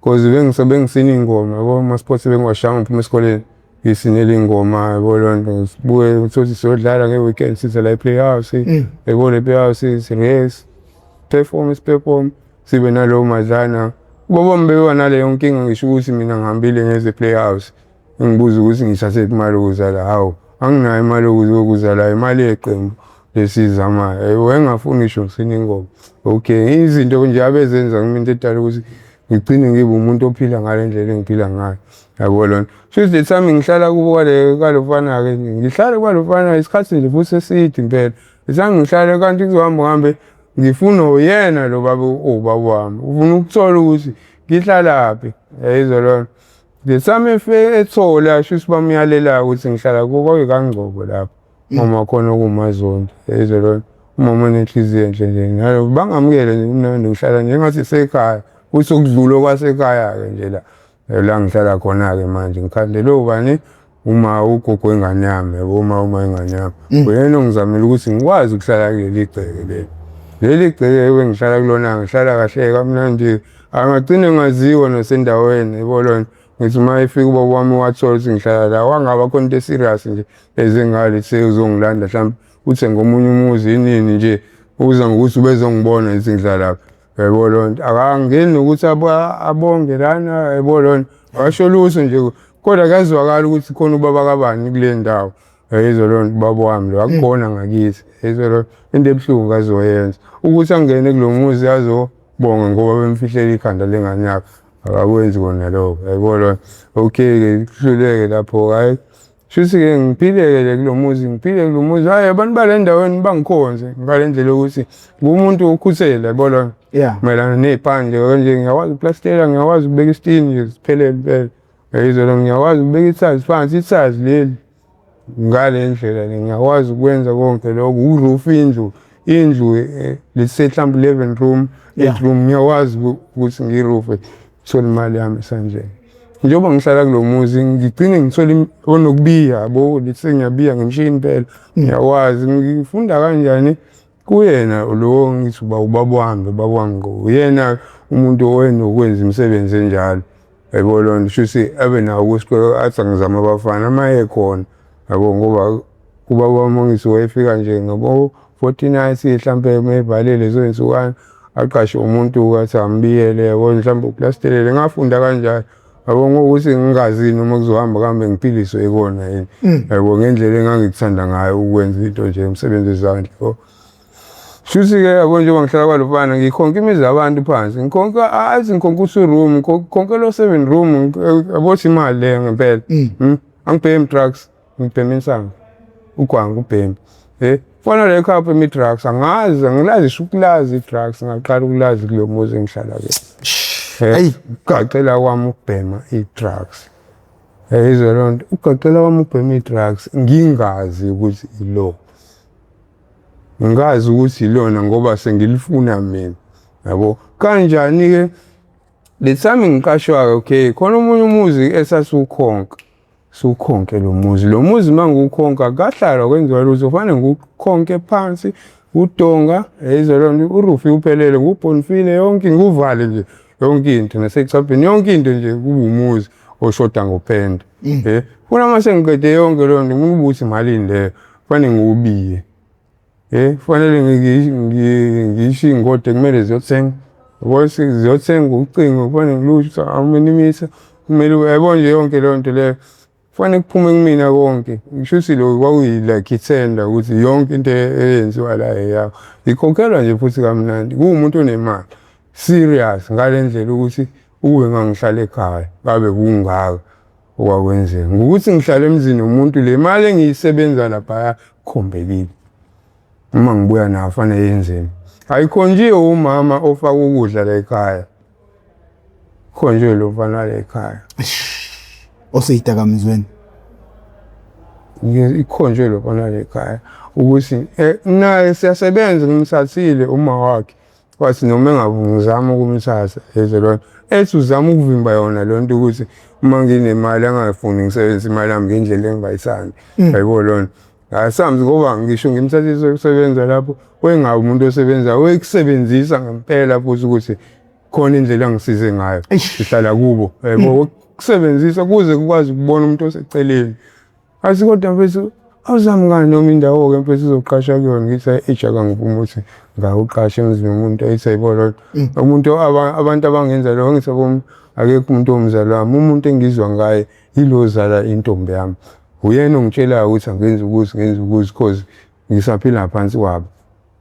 Speaker 1: cause bengisine ingoma yabo ama-sports bengiwashanga ngiphuma esikoleni ngisinela ingoma yabo lo nto sibuye uthole siyodlala nge-weekend size la e-playhouse yabo le playhouse si-race perform sibe nalowo madlana bobo mbewa naleyo nkinga ngisho ukuthi mina ngihambile ngeze playhouse ngibuza ukuthi ngithathe imali ukuzala hawu anginayo imali ukuzala imali yeqembu lesizamayo engafuni ngisho ngisine ingoma okay izinto nje abezenza kimi into edala ukuthi ngigcine ngibe umuntu ophila ngale ndlela engiphila ngayo yabo lona futhi the time ngihlala kubo kwalofana-ke ngihlale kwalofana isikhathi nje futhi eside impela isang ngihlale kanti kuzohambe ngifuna uyena lo baba wami ufuna ukuthola ukuthi ngihlalaphi yayizwa lona the time ethola shuthi bamyalela ukuthi ngihlala kubo kangcobo lapho mama khona kumazondo yayizwa lona umama nenhliziyo enhle nje nalo bangamukele nje kumnandi ngihlala nje ngathi sekhaya ukuthi ukudlula kwasekhaya-ke nje la ngihlala khona-ke manje ngikhandele ubani uma ugogo wengane yami yabo uma ingane yami uyena ongizamela ukuthi ngikwazi ukuhlala kuleli gceke leli gceke bengihlala kulona ngihlala kahle kamnandi angagcine ngaziwa nasendaweni yebo lona ngithi uma efika ubaba wami wathola ukuthi ngihlala la wangaba khona into serious nje ezengale sezongilanda mhlawumbe uthe ngomunye umuzi inini nje uza ngokuthi ubezongibona ukuthi ngihlala lapha yebo lona akangeni nokuthi abonge lana yebo lona washo lutho nje kodwa kazwakala ukuthi khona ubaba kabani kule ndawo yayizwa lona ubaba wami lo akubona ngakithi yayizwa lona into ebuhlungu kazoyenza ukuthi angene kulo muzi azobonga ngoba bemfihlela ikhanda lengane yakhe akakwenzi kona lokho yayibona lona okay-ke kuhluleke lapho hayi shuthi-ke ngiphile-ke kulo muzi hayi abantu bale ndaweni bangikhonze ngale ndlela yokuthi ngumuntu ukhuthele yayibona lona mayelana ney'phandle kanje ngiyakwazi ukuplastela ngiyakwazi ukubeka isitini nje siphelele impela yayizwa lona ngiyakwazi ukubeka ithazi phansi ithazi leli ngale ndlela ngiyakwazi ukwenza konke lokho uroof indlu let's mhlawumbe 11 room 8 room ngiyakwazi ukuthi ngirufe ngithole imali yami esandleni njengoba ngihlala kulo muzi ngigcine ngithole onokubiya yabo let's ngiyabiya ngemshini phela ngiyakwazi ngifunda kanjani kuyena lo ngithi ubaba wami ngo uyena umuntu owenokwenza imisebenzi enjalo yabo lo ngisho abe nawo kwesikole athi ngizama abafana amaye khona yabo ngoba ubaba wami ngithi wayefika nje ngabo 49 mhlambe mevalele zoyinsukwana aqashe umuntu wathi ambiyele yabo mhlambe uplasterele ngafunda kanjalo yabo ngokuthi ngingazi noma kuzohamba kambe ngiphiliswe ikona yini yabo ngendlela engangikuthanda ngayo ukwenza into nje umsebenzi wezandla yabo Shuthi-ke yabo njengoba ngihlala kwalofana ngikhonka imizi yabantu phansi ngikhonka ngikhonka u-room ngikhonka lo 7 room abothi imali le ngempela angibhemi drugs ngibhemi insango ugwanga ubhemi fana le khapha imi-drugs angilazi ishukulazi i-drugs ngaqala ukulazi kulo muzi engihlala ke ugacela kwami ukubhema i-drugs yizo loo nto ugacela kwami ukubhema i-drugs ngingazi ukuthi ilo ngazi ukuthi ilona ngoba sengilifuna mina yabo kanjani ke le time ngiqashwa okay khona umunye umuzi esasukhonka sukhonke lo muzi mangukhonka kahlala kwenziwa lutho ufane ngukhonke phansi udonga ezolona urufi uphelele ngubonfile yonke nguvale nje yonke into nasechapeni yonke into nje kubumuzi oshoda ngopenda kuna mase ngiqede yonke lo nto ngibuthi imali le fane ngubiye fanele ngisho ingode kumele ziyothenga voice ziyothenga ucingo fane ngilusha aminimitha kumele uyayibona nje yonke le nto le fane kuphume kumina konke ngisho ukuthi lo kwakuyilike ithenda ukuthi yonke into eyenziwa la yakho ikhokhelwa nje futhi kamnandi kuwumuntu onemali serious ngale ndlela ukuthi uwe ngangihlala ekhaya babe kungaka okwakwenzeka ngokuthi ngihlala emzini umuntu le mali engiyisebenza lapha khombekile uma ngibuya nayo fanele yenzeni ayikho nje umama ofaka ukudla la ekhaya khonje lo mfana la ekhaya
Speaker 2: oseyidakamizweni
Speaker 1: ikhonje lo mfana la ekhaya ukuthi naye siyasebenza ngimsathile uma wakhe wathi noma engavungizama ukumthatha ezolona ethi uzama ukuvimba yona lo nto ukuthi uma nginemali angafuni ngisebenzise imali yami ngendlela engingayithandi ayibo lona asamzi ngoba ngisho ngimthathise ukusebenza lapho wengabe umuntu osebenza wekusebenzisa ngempela futhi ukuthi khona indlela angisize ngayo sihlala kubo yabo ukusebenzisa kuze kukwazi ukubona umuntu oseceleni asikodwa mfethu awuzami ngani noma indawo ke mfethu uzoqasha kuyona ngithi ejaka ngivuma ukuthi ngawuqasha emzini umuntu ayisayibona umuntu abantu abangenza lokho ngithi bomu akekho umuntu omzali wami umuntu engizwa ngaye ilozala intombi yami uyena ongitshela ukuthi angenza ukuthi cause ngisaphila phansi kwabo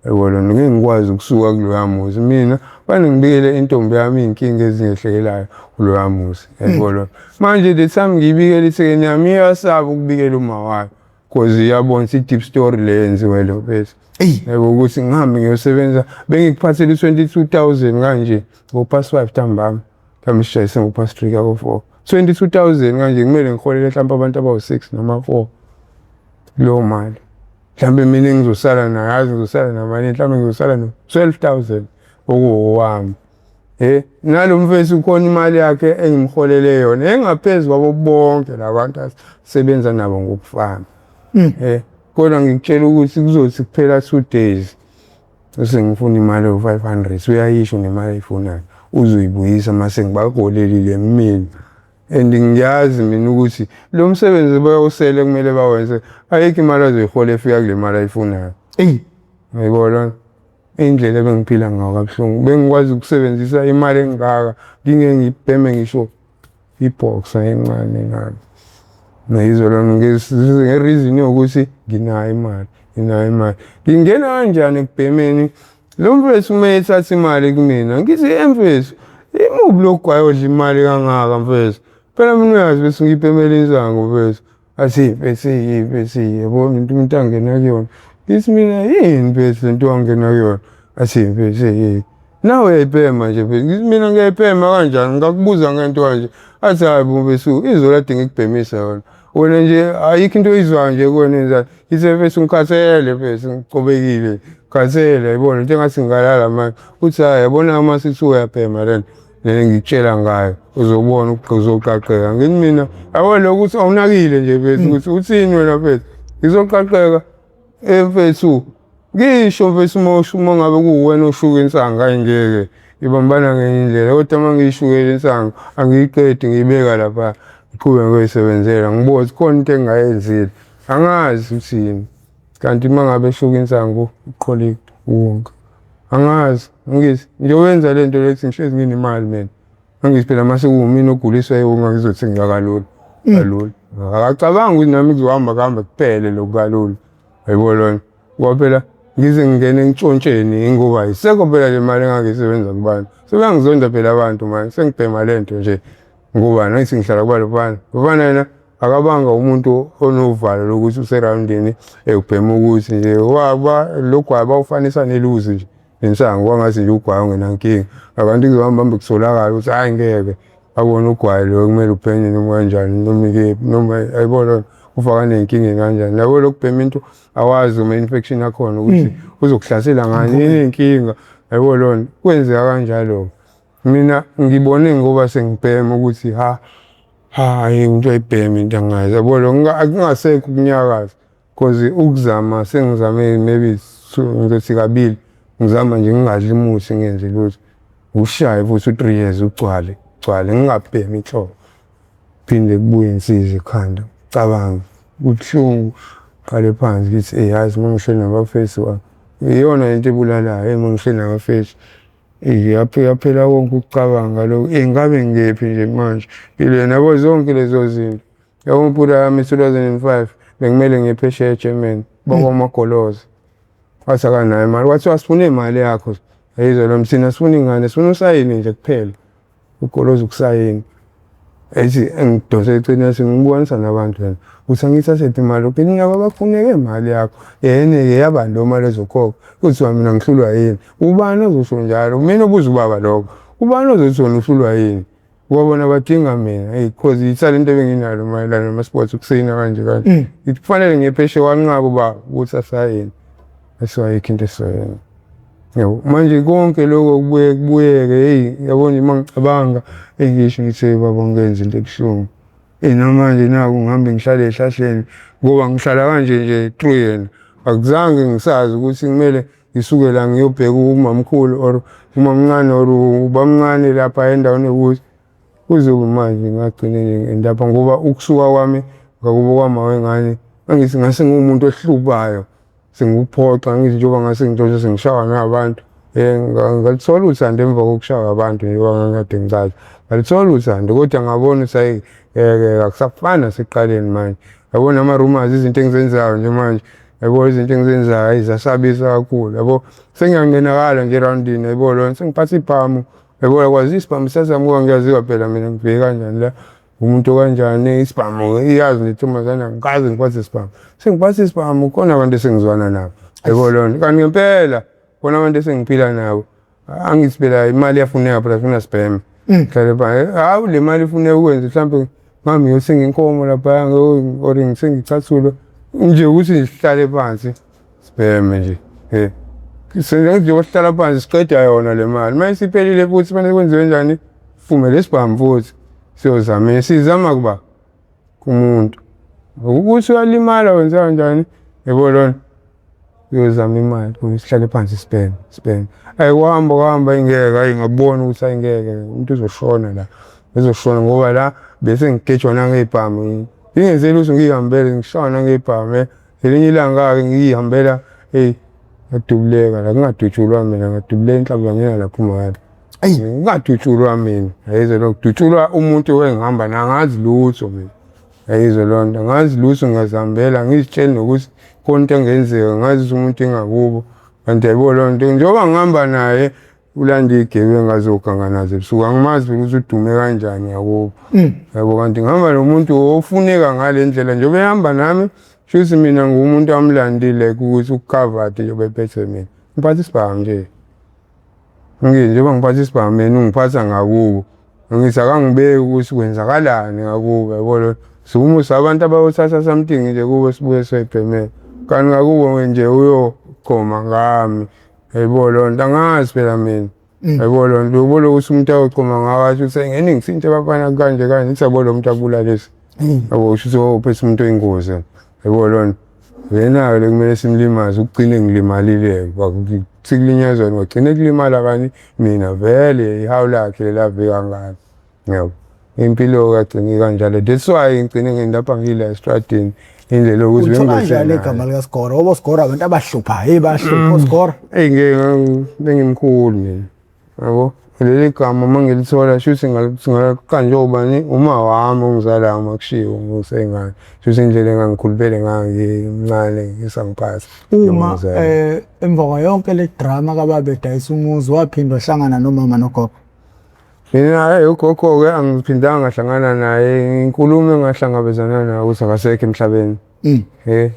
Speaker 1: yebo ngeke ngikwazi ukusuka kuloya muzi mina fane ngibikele intombi yami inkinga ezingehlekelayo kuloya muzi yebo manje the time ngibikele ithekeni yami iyasaba ukubikela uma wayo cause iyabona i-deep story le yenziwe lo bese yebo ukuthi ngihambe ngiyosebenza bengikuphathele 22,000 kanje ngo-past 5 ntambama mhlawumbe sishayise ngo-past 3 kako 4 22,000 kanje kumele ngiholele mhlawumbe abantu abawu-6 noma 4 lo mali mhlawumbe mina ngizosala nayazi ngizosala namali mhlawumbe ngizosala no-12,000 okuwami nalo mfethu ukhona imali yakhe engimholele yona engaphezulu kwabo bonke labantu asebenza nabo ngokufana kodwa ngikutshela ukuthi kuzothi kuphela 2 days bese ngifuna imali yo-500 uyayisho nemali ayifunayo uzoyibuyisa mase ngibaholelile mina and ngiyazi mina ukuthi lo msebenzi bayawusele kumele bawenze ayikho imali azoyihola efika kule mali ayifunayo ngiyibona indlela bengiphila ngayo kabuhlungu bengikwazi ukusebenzisa imali engaka ngingeke ngibheme ngisho iboxer encane ngani nayizolo ngereason yokuthi nginayo imali ngingena kanjani ekubhemeni lo mfethu umeyithatha imali kumina ngithi mfethu imubi lokugwayo odla imali kangaka mfethu phela mina uyazi bese ngibhemela insango mfethu athi bese yebo umuntu angena kuyona ngithi mina yini mfethu lento angena kuyona athi mfethu nawe uyayibhema nje mfethu ngithi mina ngiyayibhema kanjani ngakubuza ngento kanje athi hayi mfethu izolo ade ngikubhemisa yona wena nje ayikho into oyizwayo nje kuwena enzayo ithe bese ngikhathele bese ngicobekile khathele yayibona into engathi ngalala manje uthi hayi yabona uma sithi uyabhema lento ngikutshela ngayo uzobona uzoqaqeka ngithi mina yabo lokho uthi awunakile nje bese ukuthi uthini wena mfethu ngizoqaqeka mfethu ngisho mfethu uma ngabe kuwena oshuka insanga ayingeke ibambana ngenye indlela kodwa uma ngiyishukela insanga angiyiqedi ngiyibeka lapha ngiqhubeke ngoyisebenzela ngibona khona into engayenzile angazi uthini kanti uma ngabe eshuka insanga uqhole wonke angazi ngithi ngiyowenza lento lethi ngihlezi nginemali mina angithi phela mase kuwumina oguliswa yonke ngizothi ngiyakalula kalula akacabanga ukuthi nami kuzohamba kuphele lokukalula ayibona ngoba phela ngize ngingene ntshontsheni ngoba yisekho phela le mali engangisebenza kubantu sebengizonda phela abantu manje sengibhema lento nje ngoba nathi ngihlala kubalofana ufana yena akabanga umuntu onovalo lokuthi useroundini ubhema ukuthi nje waba lokho abawufanisa neluzi nje insanga kwangathi nje ugwayi ungenankinga abantu kuzohamba kusolakala ukuthi hayi ngeke abone ugwayi lo kumele ubhenye noma kanjani noma ikephi noma ayibona ufaka nenkinga kanjani labo lokubhema into awazi uma infection yakhona ukuthi uzokuhlasela ngani inkinga ayibona kwenzeka kanjalo mina ngibone ngoba sengibhema ukuthi hayi into ayibhema into angazi yabona akungasekho kunyakaza because ukuzama sengizame maybe ngizothi kabili ngizama nje ngingadli musi ngenze lutho ushaye futhi u3 years ugcwale ngingabhemi inhloko phinde kubuye insiza ekhanda cabanga kubuhlungu qale phansi ngithi yazi mangishela nabafesi wami iyona into ebulalayo mangishela nabafesi yaphela konke ukucabanga lokho ngabe ngephi nje manje ile nabo zonke lezo zinto yawumpula yami 2005 bengimele ngephesheya eGermany bakwamagoloza wathi akanayo imali wathi wasifuna imali yakho ayizwa lo mthina sifuna ingane sifuna usayini nje kuphela ugoloza ukusayini ethi engidose eceleni sengibonisa nabantu wena uthi angithathe imali uphinde abafuneke imali yakho yena-ke yabantu imali ezokhokha kuthiwa mina ngihlulwa yini ubani ozosho njalo mina obuza ubaba lokho ubani ozothi wena uhlulwa yini ubabona badinga mina because ithalente ebenginalo mayelana nama-sports ukusayina kanje kanje kufanele ngephesheya wanqaba ubaba ukuthi asayini ayikho into esizoyenza yabo manje konke lokho kubuyeke yabona uma ngicabanga ngisho ngithi baba ngenze into ebuhlungu namanje naku ngihambe ngihlale ehlahleni ngoba ngihlala kanje nje through yena akuzange ngisazi ukuthi kumele ngisuke la ngiyobheka umamkhulu or umamncane or ubamncane lapha endaweni ekuthi kuzobe manje ngagcine nje endapha ngoba ukusuka kwami ngakubo kwama wengane angithi ngase ngumuntu ohlubayo senguphoxa ngithi njengoba ngase ngidonse sengishawa nabantu ngalithola uthando emva kokushawa abantu njengoba ngade ngicaza ngalithola uthando kodwa ngabona ukuthi akusafani nasekuqaleni manje yabona ama-rumors izinto engizenzayo nje manje yabo izinto engizenzayo ziyasabisa kakhulu yabo sengiyangenakala nje eroundini yabo lona sengiphatha ibhamu yabo kwazi isibhamu sasami ngoba ngiyaziwa phela mina ngibheke kanjani la umuntu kanjani isibhamu iyazi nentombazana ngikaze ngiphathe isibhamu sengiphathe isibhamu khona abantu esengizwana nabo yabo lona kanti ngempela khona abantu esengiphila nabo angithi phela imali yafuneka phela funa sibheme hlale phansi hawu le mali ifuneka ukwenza mhlawumbe ngami ngiyothenga inkomo lapha or ngisengicathula nje ukuthi ngihlale phansi sibheme nje sengizohlala sihlala phansi siqeda yona le mali manje siphelile futhi fanele kwenziwe njani fume lesibhamu futhi siyozama sizama kuba kumuntu ukuthi uyalimala wenza kanjani yebo lona uyozama imali sihlale phansi sibheme kuhamba ingeke ngabona ukuthi ayingeke umuntu uzoshona la ezoshona ngoba la bese ngigejwana ngebhamu ingenzeli ukuthi ngihambele ngishona ngebhamu elinye ilanga-ke ngiyihambela ngadubuleka la kungadutshulwa mina ngadubuleka inhlamba ngena lapho umakala ngingadutshulwa mina yayizwa lo kudutshulwa umuntu engihamba na angazi lutho mina yayizwa loo nto angazi lutho ngingazihambela ngizitsheli nokuthi khona into engenzeka ngazi ukuthi umuntu engakubo kanti yayibona loo nto njengoba ngihamba naye ulanda igebengu azoganga nazo ebusuku angimazi ukuthi udume kanjani yakubo yabo kanti ngihamba nomuntu ofuneka ngale ndlela njengoba ehamba nami shuthi mina ngumuntu amlandile ukuthi ukukhavate njengoba ephethe mina ngiphatha isibhamu nje njengoba ngiphatha isibhamu mina ungiphatha ngakubo ngithi akangibeki ukuthi kwenzakalani ngakubo yabo Sukumusa abantu abayothatha something nje kuwe sibuye siyibhemele. Kanti ngakubo nje uyogoma ngami. Yebo lo nto angazi phela mina. Yebo lo nto ubona ukuthi umuntu ayogoma ngawathi usengene ngisinte bafana kanje kanje ngisabo lo muntu abulalisa. Yabo usho uphethe umuntu oyingozi. Yebo lo nto. Yena ke kumele simlimaze ugcine ngilimalile sikulinyazwa ngigcine kulimala kani mina vele ihawu lakhe lavika ngani. Yebo. Impilo kagcini kanjalo. That's why ngigcine ngindapha ngila estradini. Indlela ukuthi
Speaker 2: bengizoshela igama lika Skora obo Skora abantu abahlupha bahlupha Skora
Speaker 1: ngimkhulu mina yabo leli gama mangilithola shuthi ngingakanje ubani uma wami ongizala makushiwo ngusengane shuthi indlela engangikhulupele ngangimncane ngisangiphatha
Speaker 2: uma emva kwayonke le drama kaBaba edayisa umuzi waphindwa wahlangana nomama nogogo.
Speaker 1: Mina ugogo ke angiphindanga ngahlangana naye inkulumo engahlangabezana nayo ukuthi akasekho emhlabeni.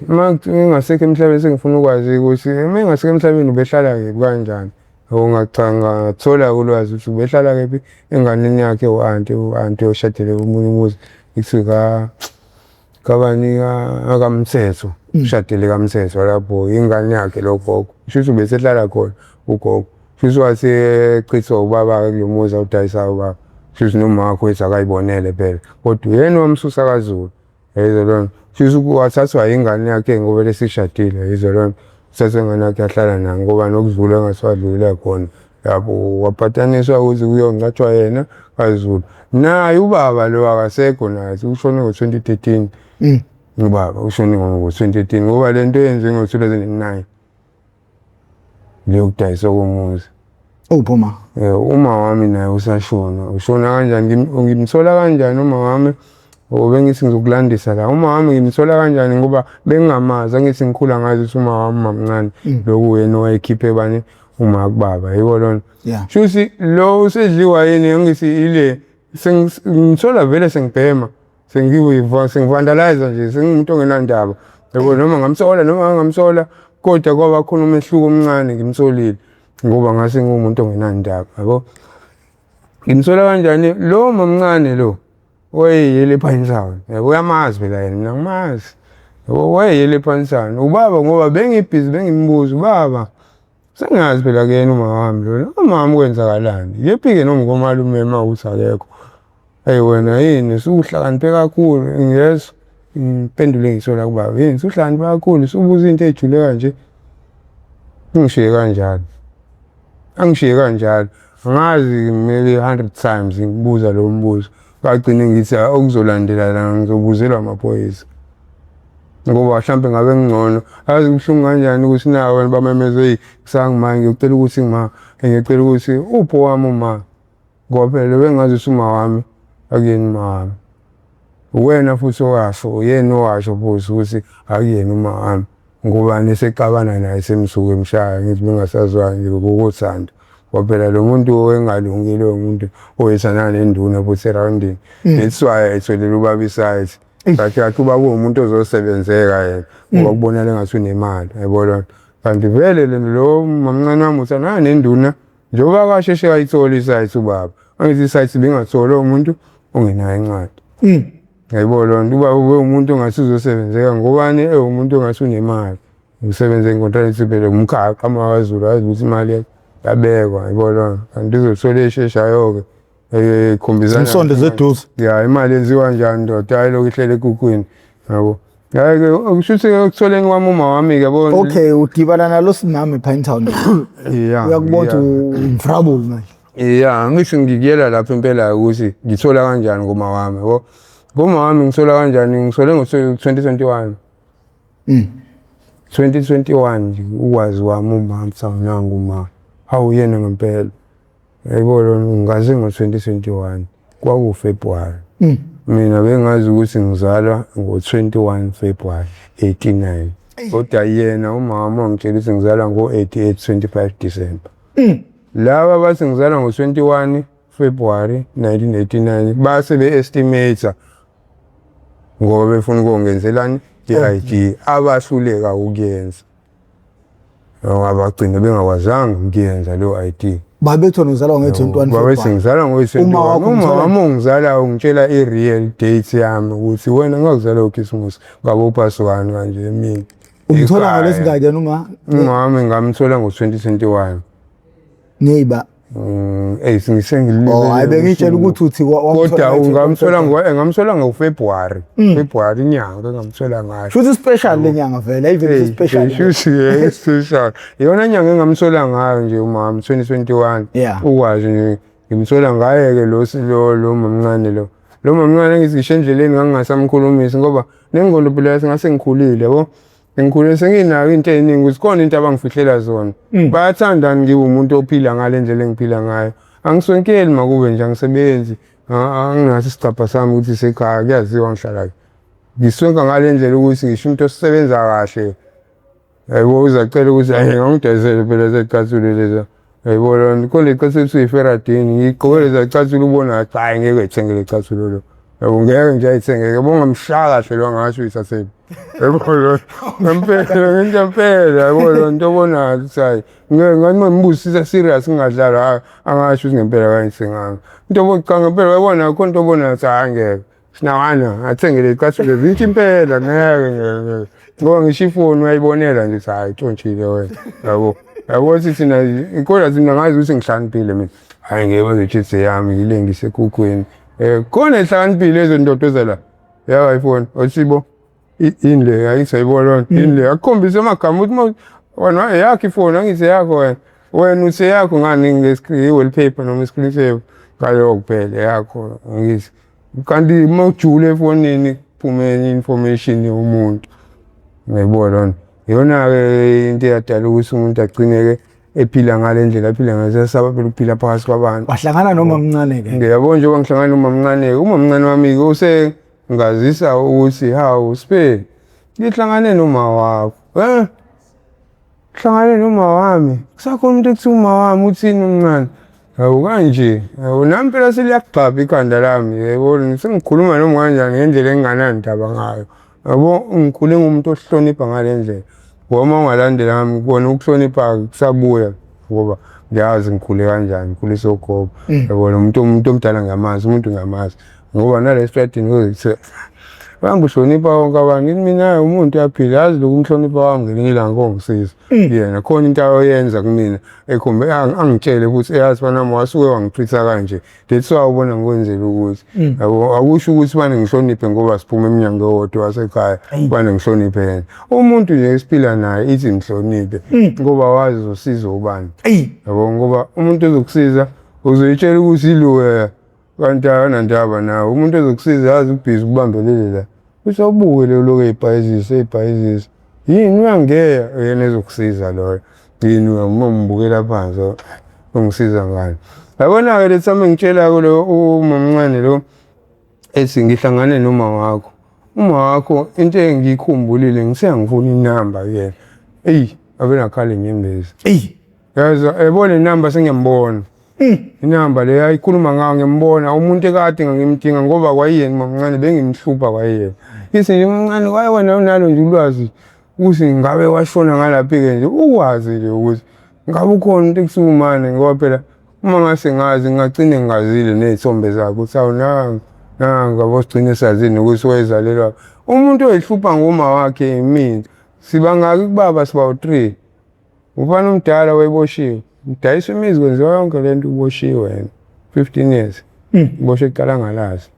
Speaker 1: Uma ngingasekho emhlabeni sengifuna ukwazi ukuthi uma ngingasekho emhlabeni ubehlala kephi kanjani. Ngacanga thola ulwazi ukuthi ubehlala kephi enganeni yakhe u-anti oshadile umunye umuzi ithi kabani akamthetho ushadile kaMthetho lapho ingane yakhe lo gogo. Shuthi ubesehlala khona ugogo. Shuthi wasechithwa ubaba ke kulomuzi awudayisa ubaba. Shuthi noma wakho wethu akayibonele phela. Kodwa yena wamsusa kaZulu. Yizo lona. Shuthi wathathwa ingane yakhe ngoba lesishadile. Yizo lona. Uthathwa ingane yakhe yahlala nayo ngoba nokuzula engaswadlula khona. Lapho wapataniswa ukuthi kuyongcatshwa yena kaZulu. Naye ubaba lo akasekho naye ushone ngo-2013. Ubaba ushone ngo-2013 ngoba lento yenziwe ngo-2009. Leyo kudayisa komuzi.
Speaker 2: Uphuma.
Speaker 1: Uma wami naye usashona. Ushona kanjani ngimthola kanjani uma wami bengithi ngizokulandisa la. Uma wami ngimthola kanjani ngoba bengingamazi angithi ngikhula ngazi ukuthi uma wami mamncane lokhu yena wayekhiphe bani uma kubaba. Yebo lona. Shuthi lo usedliwa yini ngithi ile ngimthola vele sengibhema. Sengivandalize nje sengimuntu ongenandaba. Yebo noma ngamsola noma ngamsola kodwa kwaba khona umehluko omncane ngimsolile ngoba ngase ngumuntu ongenandaba yabo. Ngimsola kanjani lo mamncane lo wayeyele phansi. Yebo uyamazi phela yena mina ngimazi. Yebo wayeyele phansi. Ubaba ngoba bengibhizi bengimbuza ubaba sengazi phela kuyena uma wami lo mama kwenzakalani. Yephi ke noma ngomalume mawuthi akekho. Wena yini usuhlakaniphe kakhulu ngiyezwa impendule ngisola kubaba yini usuhlakaniphe kakhulu usubuza into ejule kanje. Ngishiye kanjalo angazi kumele 100 times ngibuza lo mbuzo kagcine ngithi okuzolandela la ngizobuzelwa amaphoyisa ngoba mhlambe ngabe ngcono azi kubuhlungu kanjani ukuthi nawe bamemeze kusangimanje ngicela ukuthi ngicela ukuthi upho wami uma ngoba phela bengazi usuma wami akuyeni mama wena futhi owasho uyena owasho futhi ukuthi akuyena uma wami ngoba nesexabana naye semsuke emshaya ngithi bengasazwani nje ngokuthanda ngoba phela lo muntu owengalungile umuntu oyethana nenduna futhi eroundini that's why etholela ubaba isaythi kathi ubaba umuntu ozosebenzeka yena ngoba kubonakala engathi unemali yabona kanti vele lo mamncane wami uthana nenduna njengoba kasheshe ayithola isaythi ubaba angithi isaythi bengathola umuntu ongenayo incwadi. Yebo lo nto uba umuntu ongasizosebenzeka ngobani umuntu ongathi unemali usebenza inkontrakt phela umkhakha amaZulu azi ukuthi imali yabekwa yebo lo kanti uzothola esheshayo ke khombizana
Speaker 2: isonto zeduze
Speaker 1: imali yenziwa kanjani ndoda hayi lokho ihlele ekukhwini yabo hayi ke ukushuthi ukutholeni kwami uma wami ke yabo.
Speaker 2: Okay udibana nalo sinami ePinetown uyakubona umfrabul manje.
Speaker 1: Ngisho ngikuyela lapha impela ukuthi ngithola kanjani ngoma wami yabo. Ngoma wami ngithola kanjani ngisole ngo-2021. 2021 nje ukwazi wami uma msangananga uma hawu yena ngempela. Yebo lo ngaze ngo-2021 kwakuFebruary. Mina bengazi ukuthi ngizalwa ngo-21 February 89. Kodwa yena umama ongitshela ukuthi ngizalwa ngo-88 25 December. Laba bathi ngizalwa ngo-21 February 1989 base be-estimate ngoba befuna ukongenzelani i-ID abahluleka ukuyenza. Abagcina bengakwazanga ukuyenza leyo ID
Speaker 2: babethona uzalwa nge-21
Speaker 1: Babe sengizalwa ngo-21. Uma wami ungizala ungitshela i-real date yami ukuthi wena ngakuzala uKhisimusi ngabe uphasukani kanje emini.
Speaker 2: Umthola ngalesingaki noma?
Speaker 1: Umama ngamthola ngo-2021.
Speaker 2: Neighbor.
Speaker 1: Singisengilile.
Speaker 2: Hayi bengitshela ukuthi uthi
Speaker 1: kodwa ngamthola ngoFebruary. February inyanga ngamthola ngayo.
Speaker 2: Futhi special lenyanga vele, even special.
Speaker 1: Futhi special. Iyona nyanga engamthola ngayo nje umama 2021. Ukwazi nje ngimthola ngaye ke lo mamncane lo. Lo mamncane ngizigishe endleleni ngangasamkhulumisi ngoba nengondo phela ngase ngikhulile yabo. Ngikhulile senginako into eziningi ukuthi khona into abangifihlela zona. Bayathanda ngibe umuntu ophila ngale ndlela engiphila ngayo. Angisonkeli makube nje angisebenzi. Anginathi isicapha sami ukuthi sekhaya kuyaziwa ngihlala. Ngisonka ngale ndlela ukuthi ngisho umuntu osebenza kahle. Hayibo uzacela ukuthi ngangidayisele phela zecathule leza. Hayibo lona khona icathule uyiferadini ngigqokele zecathule ubona hayi ngeke ethenge lecathule lo. Yabo ngeke nje ayithenge bonga mshaka kahle lo ngasho uyithathele. Yabo lo ngempela yabo lo nto bona ukuthi ngeke ngibusisa serious ngingadlala angasho ukuthi ngempela kayisenganga. Into bokucanga ngempela wayibona khona into obona hayi ngeke. Sinawana athenge lecathule zithi impela ngeke. Ngoba ngisho ifoni uyayibonela nje hayi ntshontshiwe wena. Yabo. Yabo sithi na inkola zina ngazi ukuthi ngihlaniphile mina. Hayi ngeke bazochithe yami ngile ngisekhukhweni. Khona ehlakaniphile lezo ndodo la. Ya iPhone osibo inle ayisayibona inle akukhombisa amagama ukuthi wena yakho ifoni angise yakho wena use yakho ngani nge-wallpaper noma i-screen saver ngalo kuphela yakho ngisi kanti mawujule efonini kuphume information yomuntu ngiyibona yona ke into eyadala ukuthi umuntu agcineke ephila ngale ndlela aphila ngayo sesaba phela ukuphila phakathi kwabantu.
Speaker 2: Wahlangana noma mncane ke?
Speaker 1: Ngiyabona nje ngihlangana noma mncane uma mncane wami ke use ngazisa ukuthi hawu Spe ngihlangane noma wakho hlangane noma wami kusakhona umuntu ekuthiwa uma wami uthini umncane hawu kanje hawu nami phela seliyagxaba ikhanda lami yebo sengikhuluma noma kanjani ngendlela enginganandaba ngayo yabo ngikhule ngumuntu ohlonipha ngale ndlela ngoba ungalandela ngami kubona ukuhlonipha kusabuya ngoba ngiyazi ngikhule kanjani ngikhule sogogo yabo umuntu omdala ngamazi umuntu ngamazi ngoba nale stratini ukuthi bangihlonipha wonke abantu ngithi mina umuntu yaphila yazi lokumhlonipha wami ngelinye ilanga kongisiza yena khona into ayenza kumina ekhombe angitshele futhi eyazi banami wasuke wangitreata kanje that's why ubona ngikwenzela ukuthi yabo akusho ukuthi bani ngihloniphe ngoba siphuma eminyango owodwa wasekhaya bani ngihloniphe yena umuntu nje esiphila naye ithi ngihloniphe ngoba wazi uzosiza ubani yabo ngoba umuntu ozokusiza uzoyitshela ukuthi iluwe kanti akanandaba nawe umuntu ozokusiza yazi ubhizi kubambelele la usobuke lokho eyibhayizisa yini uyangeya yena ezokusiza loyo yini umbukela phansi ongisiza ngani yabona ke lethami ngitshela lo umamncane lo ethi ngihlangane noma wakho uma wakho into engikhumbulile ngisengifuna inamba yena abena khale nyembezi yazi ebona inamba sengiyambona inamba le ayikhuluma ngayo ngiyambona umuntu ekade ngimdinga ngoba kwayiyena mamncane bengimhlupha kwayiyena ithi nje umncane waye wena unalo nje ulwazi ukuthi ngabe washona ngalaphi ke nje ukwazi nje ukuthi ngabe ukhona into ekusumane ngoba phela uma ngase ngazi ngagcine ngazile nezithombe zakhe ukuthi awunanga ngabo sigcine sazini ukuthi wayezalelwa umuntu oyihlupha ngoma wakhe imini sibangaki kubaba siba u3 ufana umdala wayeboshiwe udayisa imizi kwenziwa yonke lento uboshiwe yena 15 years uboshe eqala ngalazi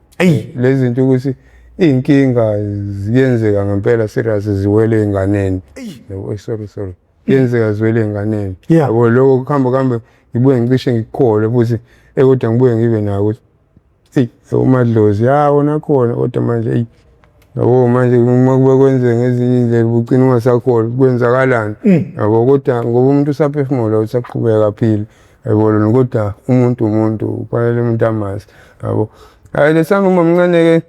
Speaker 1: lezi zinto ukuthi inkinga ziyenzeka ngempela serious ziwele enganeni yabo sorry yenzeka ziwele enganeni yabo lokho kuhamba ngibuye ngicishe ngikukhole futhi kodwa ngibuye ngibe nayo ukuthi umadlozi wona khona kodwa manje yabo manje uma kube kwenzeka ngezinye indlela ubucina ungasakholwa kwenzakalani yabo kodwa ngoba umuntu usaphefumula usaqhubeka aphile yabo lona kodwa umuntu kufanele umuntu amazi yabo lesami umamncane ke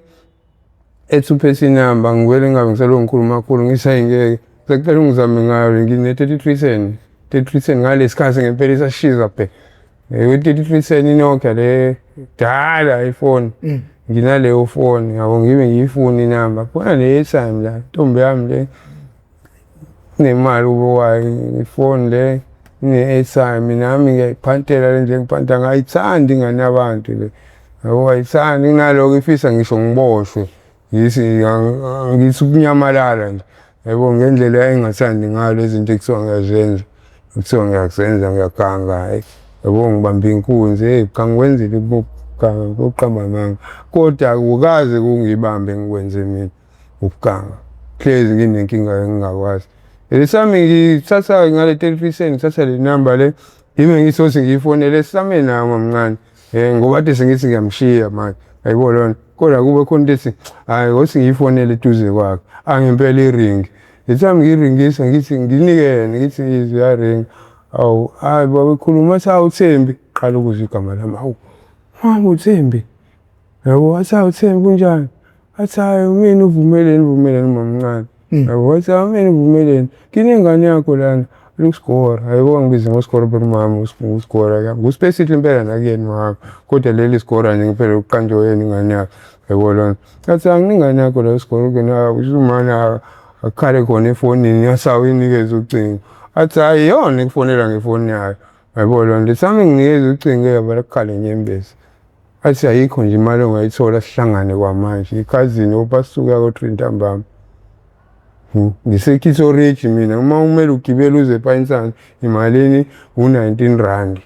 Speaker 1: ethuphe inamba ngivele ngabe ngisalo ngikhuluma kakhulu ngisayingeke sekucela ungizame ngayo ngine 3310 ngalesikhathi ngempela isashiza phe 3310 inokho le dala iPhone nginaleyo phone yabo ngibe ngiyifuna inamba khona le time la ntombi yami le nemali ubokwayo iphone le ine-airtime nami ngiyayiphantela le nje ngiphantha ngayithandi ingane yabantu le yabo ayithandi nginaloko ifisa ngisho ngiboshwe ngithi ukunyamalala nje yabo ngendlela engathandi ngayo lezi zinto ekuthiwa ngiyazenza kuthiwa ngiyazenza ngiyaganga yabo ngibambe inkunzi kangikwenzile ukugamba amanga kodwa akukaze kungibambe ngikwenze mina ukuganga hlezi nginenkinga engingakwazi lesami ngithatha ngale television ngithatha le number le yimi ngisothi ngiyifonele same nama mncane ngoba athi sengithi ngiyamshiya manje ayibo lona kodwa kube khona ukuthi hayi ngosi ngiyifonele eduze kwakhe angempela iring lesami ngiyiringisa ngithi nginikene ngithi iyaring awu hayi baba ekhuluma athi awuThembi qala ukuzwa igama lami awu mama uThembi yabo athi awuThembi kunjani athi hayi mina uvumeleni mamncane yabo athi mina uvumeleni kinengane yakho lana uSigora hayibo ngibiza ngoSigora mama uSigora nguspecific impela nakuyena mama kodwa leli Sigora nje ngempela uqanjoyeni ingane yakho yabo lona athi angingane yakho la uSigora kena usumana akhale khona efonini yasawinikeza ucingo athi hayi yona ekufonela ngefoni yayo yabo lona lesami nginikeza ucingo yaba lakhale nyembezi athi ayikho nje imali ongayithola sihlangane kwamanje ikhazini opasuka ko3 ntambama ngisekhitho rich mina uma umele ugibele uze ePinesand imalini u19 rand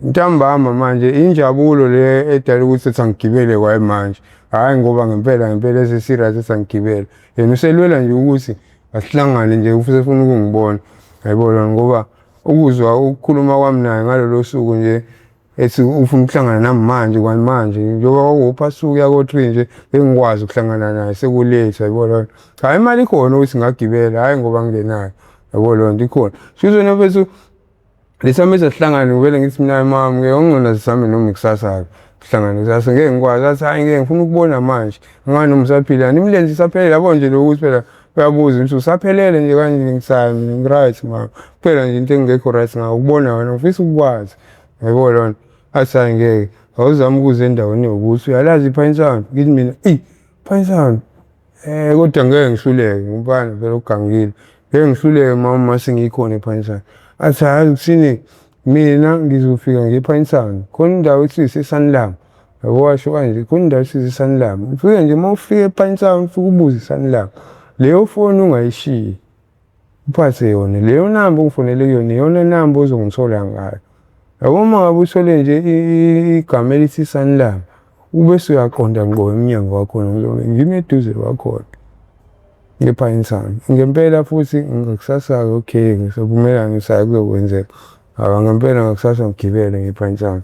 Speaker 1: ntambama manje injabulo le edala ukuthi sangigibele kwaye manje hayi ngoba ngempela esesirious esangigibele yena uselwela nje ukuthi asihlangane nje ufisa ukungibona yayibona ngoba ukuzwa ukukhuluma kwami naye ngalolu suku nje ethi ufuna ukuhlangana nami manje kwamanje njengoba uphasuka ko3 nje engikwazi ukuhlangana naye sekulethe yayibona hayi imali ikhona ukuthi ngagibela hayi ngoba ngilenayo yayibona into ikhona sizona bese lesami sihlangana ngivele ngithi mina mama ngiyongcona sisami noma ikusasa sihlangana kusasa ngeke ngikwazi athi hayi ngeke ngifuna ukubona manje ngani umsaphila nimlenze saphelele yabo nje lokuthi phela uyabuza ukuthi usaphelele nje kanje ngisami ngiright mama phela nje into engekho right ngakubona wena ufisa ukwazi yayibona lona athi hayi ngeke awuzama ukuze endaweni yokuthi uyalazi iPinesand ngithi mina Pinesand kodwa ngeke ngihluleke ngubani phela ugangile ngeke ngihluleke mama sengikhona ePinesand athi hayi usini mina ngizofika ngePinesand khona indawo ethi Sanlam yabo washo kanje khona indawo ethi Sanlam ufike nje mawufika ePinesand ufike ubuze Sanlam leyo phone ungayishiyi uphathe yona leyo number ungifonele yona iyona number ozongithola ngayo yabo uma ngabe uthole nje igama elithi Sanlam ubese uyaqonda ngqo eminyango wakho ngimi eduze kwakhona ngePinesand ngempela futhi ngakusasa okay ngisovumelana ngisayo kuzokwenzeka ngempela ngakusasa ngigibele ngePinesand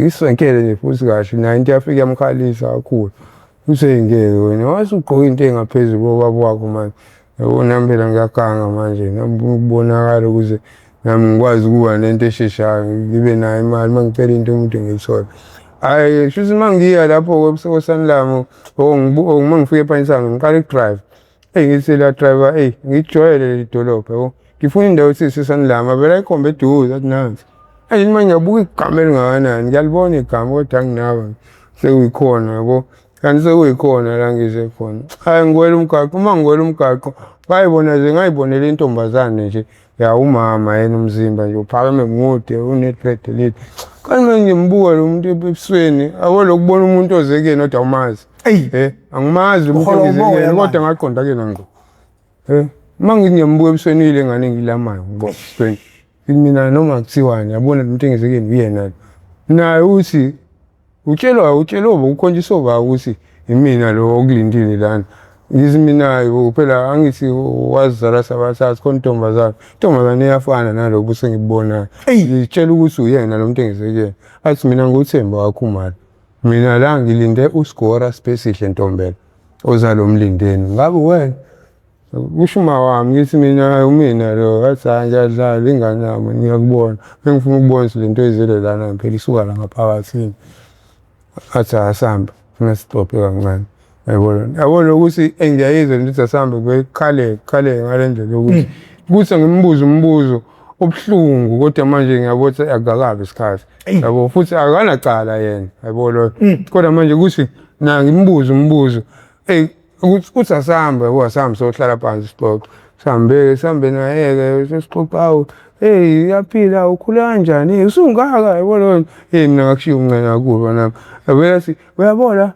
Speaker 1: isenkele nje futhi kahle nayo into yafika yamkhalisa kakhulu usengeke wena wasugqoka into engaphezulu kwababa wakho manje yabona phela ngiyakanga manje ngibonakala ukuze nami ngikwazi ukuba nento esheshayo ngibe nayo imali mangicela into umuntu ngiyithola hayi shuthi mangiya lapho kweSanlam uma ngifika ePinesand ngiqala ukudrive ngithi la driver ngijwayele le dolobha yabo ngifuna indawo ethi Sanlam avela ikhombe eduze athi nansi manje manje ngiyabuka igama elingakanani ngiyalibona igama kodwa anginaba sekuyikhona yabo kanti sekuyikhona la ngize khona hayi ngiwela umgaqo uma ngiwela umgaqo bayibona nje ngayibonela intombazane nje ya umama yena umzimba nje uphakeme mude unedread elite kanti ngimbuka lo muntu ebusweni awolo kubona umuntu ozekene kodwa umazi angimazi umuntu ngizekene kodwa ngaqonda kena ngqo manje ngiyambuka ebusweni ile ngane ngilamayo ngibona ebusweni mina noma kuthiwani yabona umuntu engizekene uyena naye uthi utshelwa ukhonjiswa ba ukuthi imina lo okulindile lana ngizi mina phela angithi wazala sabathathu khona intombazane iyafana nalobu sengibona ngitshela ukuthi uyena lo muntu engizekene athi mina nguThemba wakho mali mina la ngilinde uSigora special Ntombela ozalo umlindeni ngabe wena ushuma wami ngithi mina lo athi ngiyadlala ingane yami ngiyakubona bengifuna ukubona lento ezele lana phela isuka la ngaphakathi athi asamba funa stop kancane yabona ukuthi engiyayizwa ngithi asambe bekhale ngale ndlela ukuthi ngimbuza umbuzo obuhlungu kodwa manje ngiyabona akakabi isikhathi yabo futhi akanacala yena yabona kodwa manje kuthi na ngimbuza umbuzo uthi asamba wasamba sohlala phansi sixoxe Sambe naye-ke sesixoxa hawu hey iyaphila ukhula kanjani usungaka yabona mina ngakushiya umncane kakhulu nami yabona yathi uyabona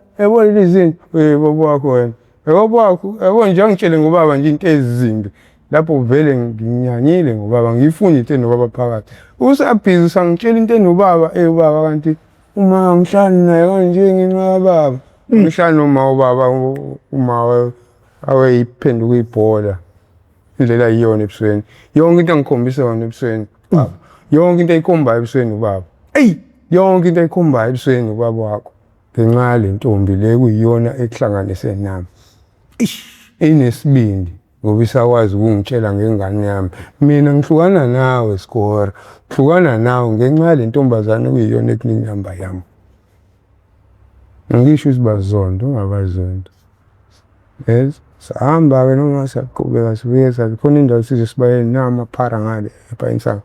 Speaker 1: lezi zinto baba wakho wena baba wakho yabona nje angitshele ngobaba nje into ezimbi lapho vele nginyanyile ngobaba ngiyifuna into enobaba phakathi usabhizi usangitshela into enobaba ubaba kanti uma ngihlala naye kanje ngenxa kababa ngihlala noma ubaba uma awayiphenduka ibhola indlela iyona ebusweni yonke into angikhombisa yona ebusweni baba yonke into ayikhombayo ebusweni ubaba yonke into ayikhombayo ebusweni ubaba wakho ngenxa yale ntombi le kuyiyona ekuhlanganise nami inesibindi ngoba isakwazi ukungitshela ngengane yami mina ngihlukana nawe Skora ngihlukana nawe ngenxa yale ntombazane kuyiyona ekulinyamba yami ngisho isibazondo ungabazondo yes sahamba-ke noma siyaqhubeka sibuye khona indawo size sibayeni namaphara ngale lapha ensango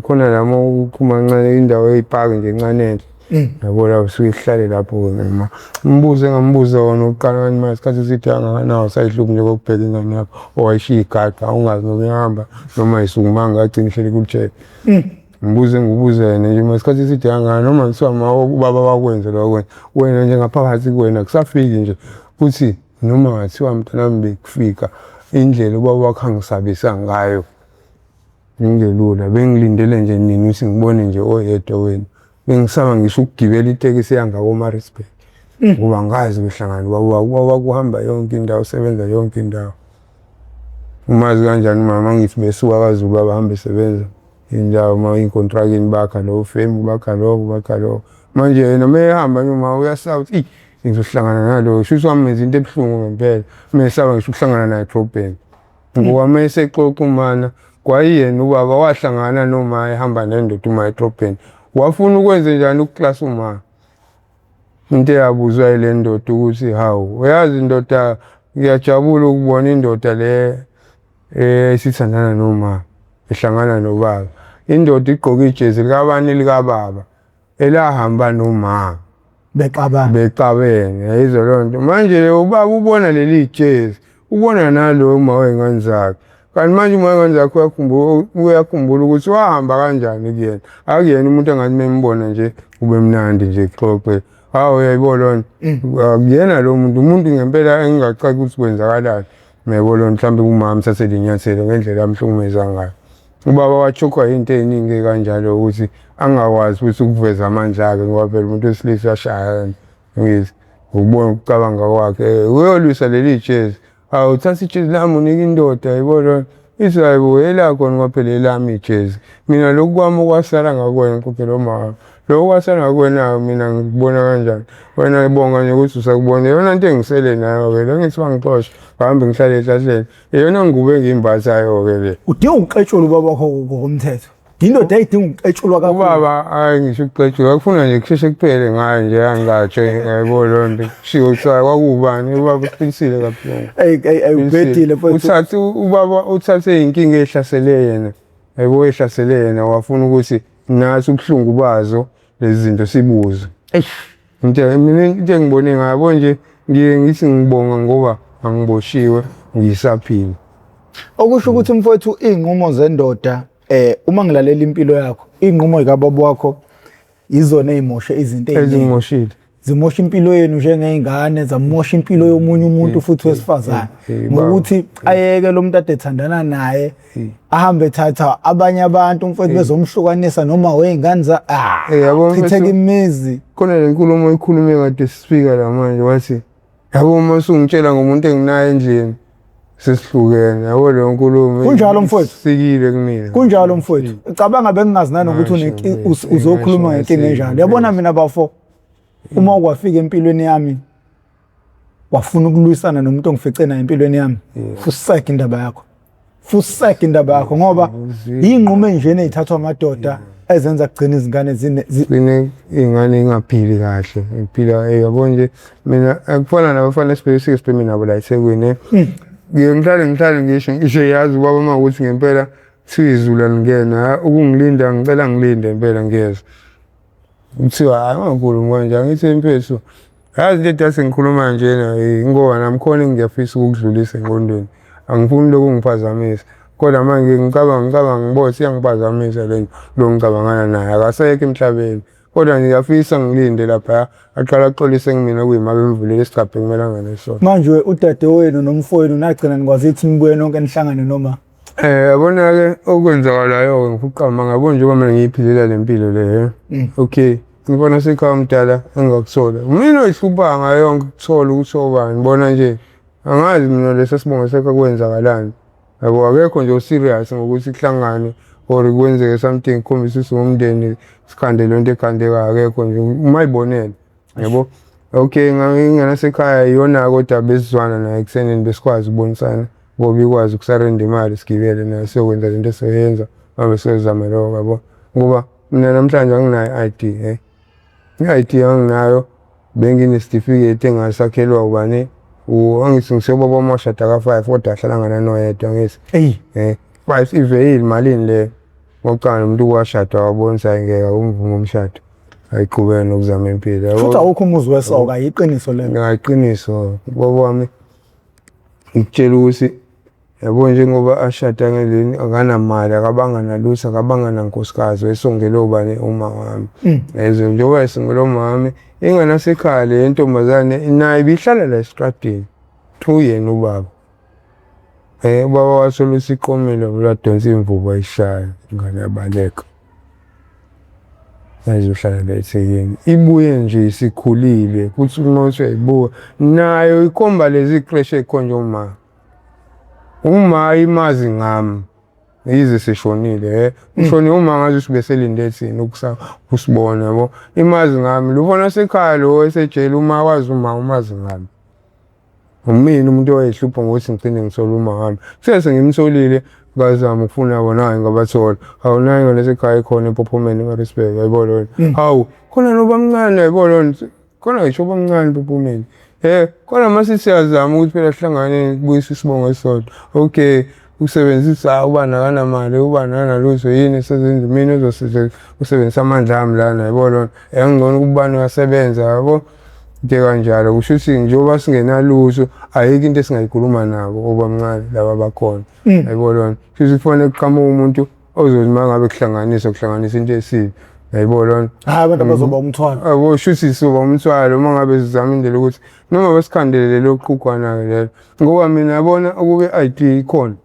Speaker 1: khona lama uphuma kancane indawo eyipaki nje encane enhle yabo lapho suke sihlale lapho-ke noma ngambuza wona ukuqala kanye manje isikhathi eside angakanawo sayihluphi nje kokubheka ingane yakho owayishiya igaqa ungazi nokuyahamba noma yisukumanga agcina ihleli kutshela ngibuze yena nje isikhathi eside kangaka noma kuthiwa ma ubaba wakwenze lokho wena nje ngaphakathi kuwena kusafiki nje kuthi noma ngathiwa mntanami bekufika indlela ubaba wakho angisabisa ngayo ngingelula bengilindele nje nini ukuthi ngibone nje oyedwa wena bengisaba ngisho ukugibela itekisi yanga koMaritzburg ngoba ngazi behlangana ubaba kuhamba yonke indawo usebenza yonke indawo umazi kanjani mama ngithi besuka kwaZulu baba hamba esebenza indawo ma inkontrakini bakha lo fame bakha lo manje yena mehamba noma uya south ngizohlangana nalo shuthi wami izinto ebuhlungu ngempela mesaba ngisho ukuhlangana naye eDrobheni ngoba mase xoxumana kwayiyena ubaba wahlangana noma ehamba nendoda uma eDrobheni wafuna ukwenza njani ukuklasa uma into yabuzwa ile ndoda ukuthi hawu uyazi indoda ngiyajabula ukubona indoda le esithandana noma ehlangana nobaba indoda igqoka ijezi likabani likababa elahamba noma beqabene yizo lonto manje ubaba ubona leli jezi ubona nalo uma wengane zakhe kanti manje uma wengane zakhe uyakhumbula ukuthi wahamba kanjani kuyena akuyena umuntu engathi membona nje ube mnandi nje xoxe hawu uyayibona akuyena lo muntu ngempela engingacaki ukuthi kwenzakalani mayibona mhlawumbe umama mthathele inyathelo ngendlela amhlukumeza ngayo ubaba wachokwa into eziningi kanjalo ukuthi angakwazi ukuthi ukuveza amandla akhe ngoba phela umuntu wesilisa uyashaya ngithi ukubona ukucabanga kwakhe uyolwisa leli jezi awuthatha ijezi lami unika indoda yayibona ithi hayibo elakho ngoba phela elami ijezi mina lokhu kwami okwasala ngakwena nkukelo mama lokhu kwasala ngakwena mina ngikubona kanjani wena ibonga nje ukuthi usakubona yona into engisele nayo-ke le ngithi wangixosha ngahambe ngihlale ehlahleni iyona ngubo engiyimbathayo-ke le
Speaker 2: udinga ukuqetshulwa ubaba wakho ngokomthetho indoda ayidinga ukuqetshulwa kakhulu
Speaker 1: ubaba hayi ngisho ukuqetshulwa kufuna nje kusheshe kuphele ngayo nje angatsho yayibona loo nto kushiwo kuthiwa kwakubani ubaba uqinisile kabuhlungu
Speaker 2: ubhedile
Speaker 1: ubaba uthathe inkinga ehlasele yena yayibo ehlasele yena wafuna ukuthi nathi ubuhlungu bazo lezi zinto sibuze mina into engibone ngabo nje ngiye ngithi ngibonga ngoba angiboshiwe ngisaphila
Speaker 2: okusho ukuthi mfowethu iy'nqumo zendoda uma ngilalela impilo yakho iy'nqumo zikababa wakho izona ey'moshe izinto
Speaker 1: ezimoshile
Speaker 2: zimosha impilo yenu njengey'ngane zamosha impilo yomunye umuntu futhi wesifazane ngokuthi ayeke lo muntu ade ethandana naye ahambe ethatha abanye abantu mfowethu bezomhlukanisa noma wey'ngane chitheka imizi
Speaker 1: khona le nkulumo oyikhulume kade sifika la manje wathi yabo uma usungitshela ngomuntu enginayo endlini sesihlukene yabo leyo nkulumo
Speaker 2: kunjalo mfowethu
Speaker 1: sikile kumina
Speaker 2: kunjalo mfowethu cabanga bengingazi nanokuthi uzokhuluma ngenkinga enjalo yabona mina bafo uma ukwafika empilweni yami wafuna ukulwisana nomuntu ongifice naye empilweni yami fuseke indaba yakho ngoba iy'nqumo enjena ey'thathwa amadoda ezenza kugcina izingane
Speaker 1: zine iy'ngane engaphili kahle ngiphila yabo nje mina akufana nabafana esibheke nabo la eThekwini ngihlale ngisho yazi ubaba uma ukuthi ngempela kuthiwa izulu alingena ukungilinda ngicela ngilinde impela ngiyezwa kuthiwa hayi ungakhulumi kanje ngithi impethu yazi into edase ngikhuluma njena ngoba nami khona engiyafisa ukukudlulisa engqondweni angifuni lokhu ngiphazamisa kodwa manje ngicabanga ngibo siyangiphazamisa lento lo ngicabangana naye akasekho emhlabeni kodwa ngiyafisa ngilinde lapha aqala axolise kumina kuyima bemvulela isigabhe kumelanga nesona
Speaker 2: manje udadewenu nomfowenu nagcina nikwazi ukuthi nibuye nonke nihlangane noma
Speaker 1: yabona-ke okwenzakalayo-ke ngifuqama ngabo njengoba mina ngiyiphilela le mpilo le okay ngibona sekhaya omdala engakuthola mina oyihluphanga yonke kuthola ukuthi obani ngibona nje angazi mina lesa sibongo sekho kwenzakalani yabo akekho nje o-serious ngokuthi kuhlangane or kwenzeke something kukhombisa ukuthi ngumndeni sikhande lento ekhandekayo akekho nje umayibonela yabo okay nginganasekhaya iyona kodwa besizwana naye ekuseneni besikwazi ukubonisana ngoba ikwazi ukusarenda imali sigibele naye siyokwenza lento esiyoyenza ngabe siyozama lokho yabo ngoba mina namhlanje anginayo i-ID i-ID anginayo benginesitifiketi engasakhelwa ubani angithi ngisebaba amashada ka-5 kodwa ahlalangana noyedwa ngithi 5 iveyili malini le ngokucala umuntu kwashada wabonisa ngeke umvumo omshado ayiqhubeke nokuzama impilo
Speaker 2: futhi awukho umuzi wesoka yiqiniso lelo
Speaker 1: ngayiqiniso baba wami ngikutshela ukuthi yabo njengoba ashada ngelini akanamali akabanga nalusa akabanga nankosikazi wesongele ubani uma wami njengoba esongele uma wami inganasekhaya le ntombazane naye ibihlala la esitradini yena ubaba ubaba wathola isiqomelo ladonsa imvubu ayishaya ingane yabaleka ayizohlala la eThekwini ibuye nje isikhulile kuthi uma uyayibuka nayo ikhomba lezi crash ekhonje uma imazi ngami yize seshonile ushone uma ngazi usibeselinde thina ukusibona yabo imazi ngami lubona sekhaya lo esejele uma wazi umazi ngami umina umuntu owayehlupha ngokuthi ngicine ngithola uma ngami sese ngimtholile ngazama ukufuna bona ngabathola awunayo ngone sekhaya khona ePophomeni eMaritzburg ayibona hawu khona noba mncane ayibona khona ngisho bamncane ePophomeni khona mase siyazama ukuthi phela sihlangane kubuyisa isibongo esisodwa okay usebenzisa ubani akanamali ubani analutho yini sezenza mina uzosiza usebenzisa amandla ami lana yabona engcono kubani uyasebenza yabo nje kanjalo kusho ukuthi njengoba singenalutho ayikho into esingayikhuluma nabo obamncane laba bakhona yayibona futhi kufanele kuqhamuke umuntu ozothi mangabe kuhlanganisa into esile yayibona
Speaker 2: abantu abazoba umthwalo
Speaker 1: yabo shuthi sizoba umthwalo mangabe sizama indlela ukuthi noma besikhandelele loqhugwana lelo ngoba mina yabona ukube i-ID ikhona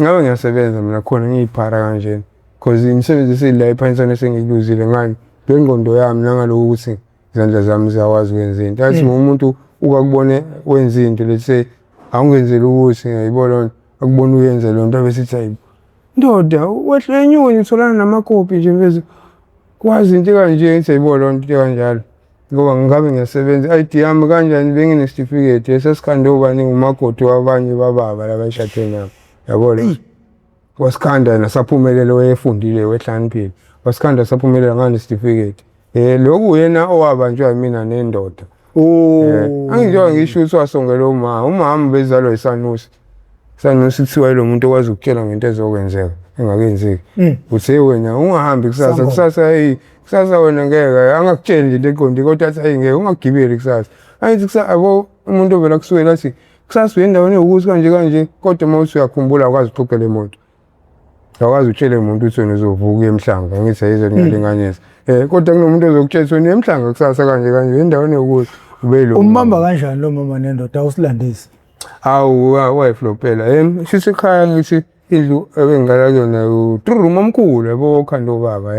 Speaker 1: ngabe ngiyasebenza mina khona ngiyiphara kanjena because imisebenzi esila ephanisana sengiyiluzile ngani ngengqondo yami nangaloku ukuthi izandla zami ziyakwazi ukwenza into athi umuntu ukakubone wenza into let's say awungenzeli ukuthi ngiyibona akubona uyenza lo nto bese ithi ndoda wehle enyoni utholana namakopi nje mfethu kwazi into kanje ngithi ayibona into kanjalo ngoba ngabe ngiyasebenza i-ID yami kanjani benginesitifiketi esesikhande ubani umakoti wabanye bababa labashade nabo yabona wasikhanda nasaphumelele wayefundile wehlaniphile wasikhanda saphumelela ngane certificate lokhu uyena owabanjwa yimina nendoda angijola ngisho ukuthi wasongela umama bezalwa isanusi kuthiwa lo muntu okwazi ukutshela ngento ezokwenzeka engakenzeki uthe wena ungahambi kusasa wena ngeke angakutsheli into eqondile kodwa athi ngeke ungagibeli kusasa ayithi kusasa abo umuntu ovela kusuke athi kusasa uyendaweni yokuthi kanje kodwa mawuthi uyakhumbula akwazi ukuxoxela imoto akwazi utshele umuntu ukuthi wena uzovuka emhlanga ngithi ayize ngiyalinganisa kodwa kunomuntu ozokutshela wena emhlanga kusasa kanje endaweni yokuthi ubelo
Speaker 2: umbamba kanjani lo mama nendoda awusilandisi
Speaker 1: hawu wayeflopela shithi ekhaya ngithi indlu ebengala kuyona u3 room omkhulu yabo okhanda ubaba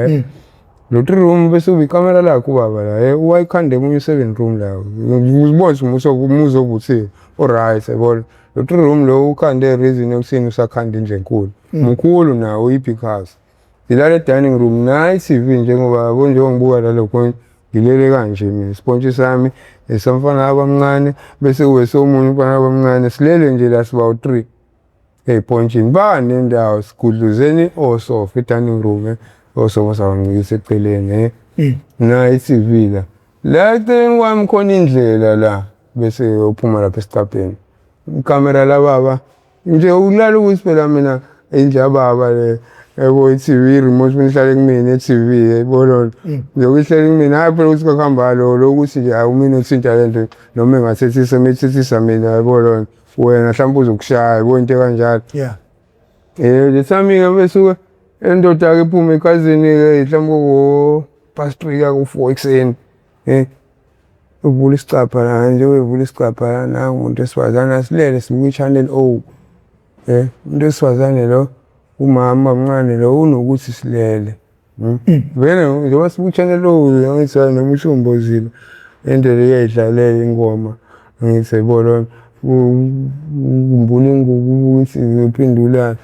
Speaker 1: lo 3 room bese ubikamera lakho ubaba la uwayikhande emunye 7 room la uzibona umuzo obuthile alright yabona lo 3 room lo ukhande reason ekuseni usakhanda indle enkulu mkhulu nawo i-big house ngilale dining room nayi TV njengoba yabo njengoba la lokho ngilele kanje mina ispontshi sami esamfana abamncane bese kube somunye umfana abamncane silele nje la siba u3 epontshini banendawo sikudluzeni osofa dining room osofa sawangikise eceleni na i-TV la eceleni kwami khona indlela la bese uphuma lapha esitapeni ikamera la baba nje ulala ukuthi phela mina indle baba le yabo i-TV remote nihlale kumina i-TV yayibona nje uyihlale kumina hayi phela ukuthi kuhamba lo ukuthi nje awumina uthinta lento noma engathethisa methethisa mina yayibona wena mhlawumbe uzokushaya konke kanjalo.
Speaker 2: Yeah.
Speaker 1: The time besuke endoda ke iphuma ekhazini ke mhlawumbe ko past 3 ka ku4 ekseni. Uvula isicapha la nje uvula isicapha la na umuntu esifazana silele sibuka iChannel O. Umuntu esifazane lo umama omncane lo unokuthi silele. Vele njengoba sibuka iChannel O ngithi noma ushombozile endele uyayidlalela ingoma ngithi yibona umbule ngoku ukuthi ngiphendula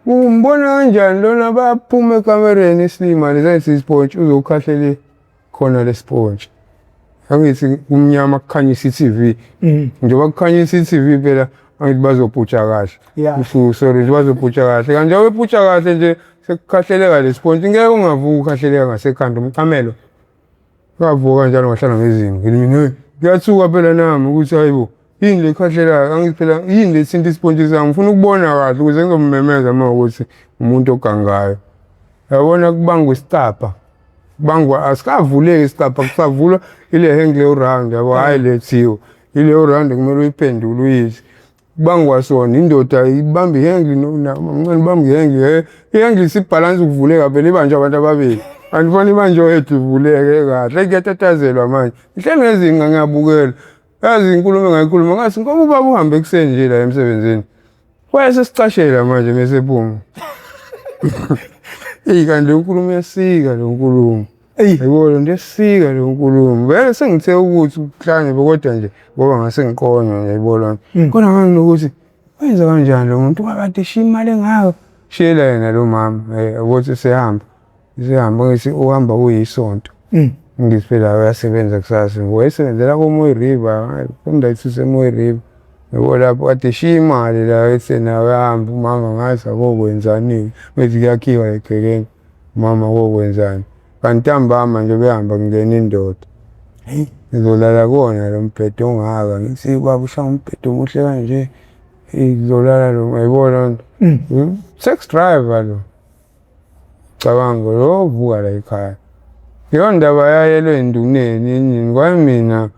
Speaker 1: umbona kanjani lona baphuma ekamereni isilima lesayithi isponge uzokhahlela khona lesponge angithi umnyama kukhanyisa iTV njengoba kukhanyisa iTV phela angithi bazobhutsha kahle sorry bazobhutsha kahle kanje webhutsha kahle nje sekukhahleleka lesponge ngeke ungavuka ukhahleleka ngasekhanda umqamelo ngavuka kanjalo ngahlala ngezinga mina ngiyathuka phela nami ukuthi hayibo yini lekhahlelayo angithi phela yini lethinta isponge sami ngifuna ukubona kahle ukuze ngizomemeza uma ukuthi umuntu ogangayo yabona kubangwa isicapha kubangwa asikavuleki isicapha kusavulwa ile hangle round yabo hayi lethiwe ile round kumele uyiphendule uyithi kubangwa sona indoda ibamba ihangle nomncane ibamba ihangle isibalance ukuvuleka phela ibanje abantu ababili andifani manje oyedwa ivuleke kahle kuyatatazelwa manje ihleli ngezinga ngiyabukela yazi inkulumo engayikhuluma ngathi ngoba ubaba uhambe ekseni nje la emsebenzini wayesesicashela manje mesephuma kanti lo nkulumo yasika lo nkulumo yebo nto yasika lo nkulumo vele sengithe ukuthi ukuhlanye kodwa nje ngoba ngase ngiqonywa nje yibona kodwa nganokuthi wenza kanjani lo muntu wakade shiya imali engaka shela yena lo mama ukuthi sehamba ngithi uhamba kuyisonto ngithi phela uyasebenza kusasa wayesebenzela koMoy River kundayithi seMoy River yebo lapho kade shiya imali la ethena uyahamba umama ngathi akokwenzani methi kuyakhiwa egcekeni mama kokwenzani kanti ntambama nje behamba ngene indoda ngizolala kona lo mbhedo ongaka ngithi baba ushaya umbhedo omuhle kanje ngizolala lo ayibona sex driver lo cabanga lo vuka la ekhaya iyo ndaba yayelwe enduneni nini kwamina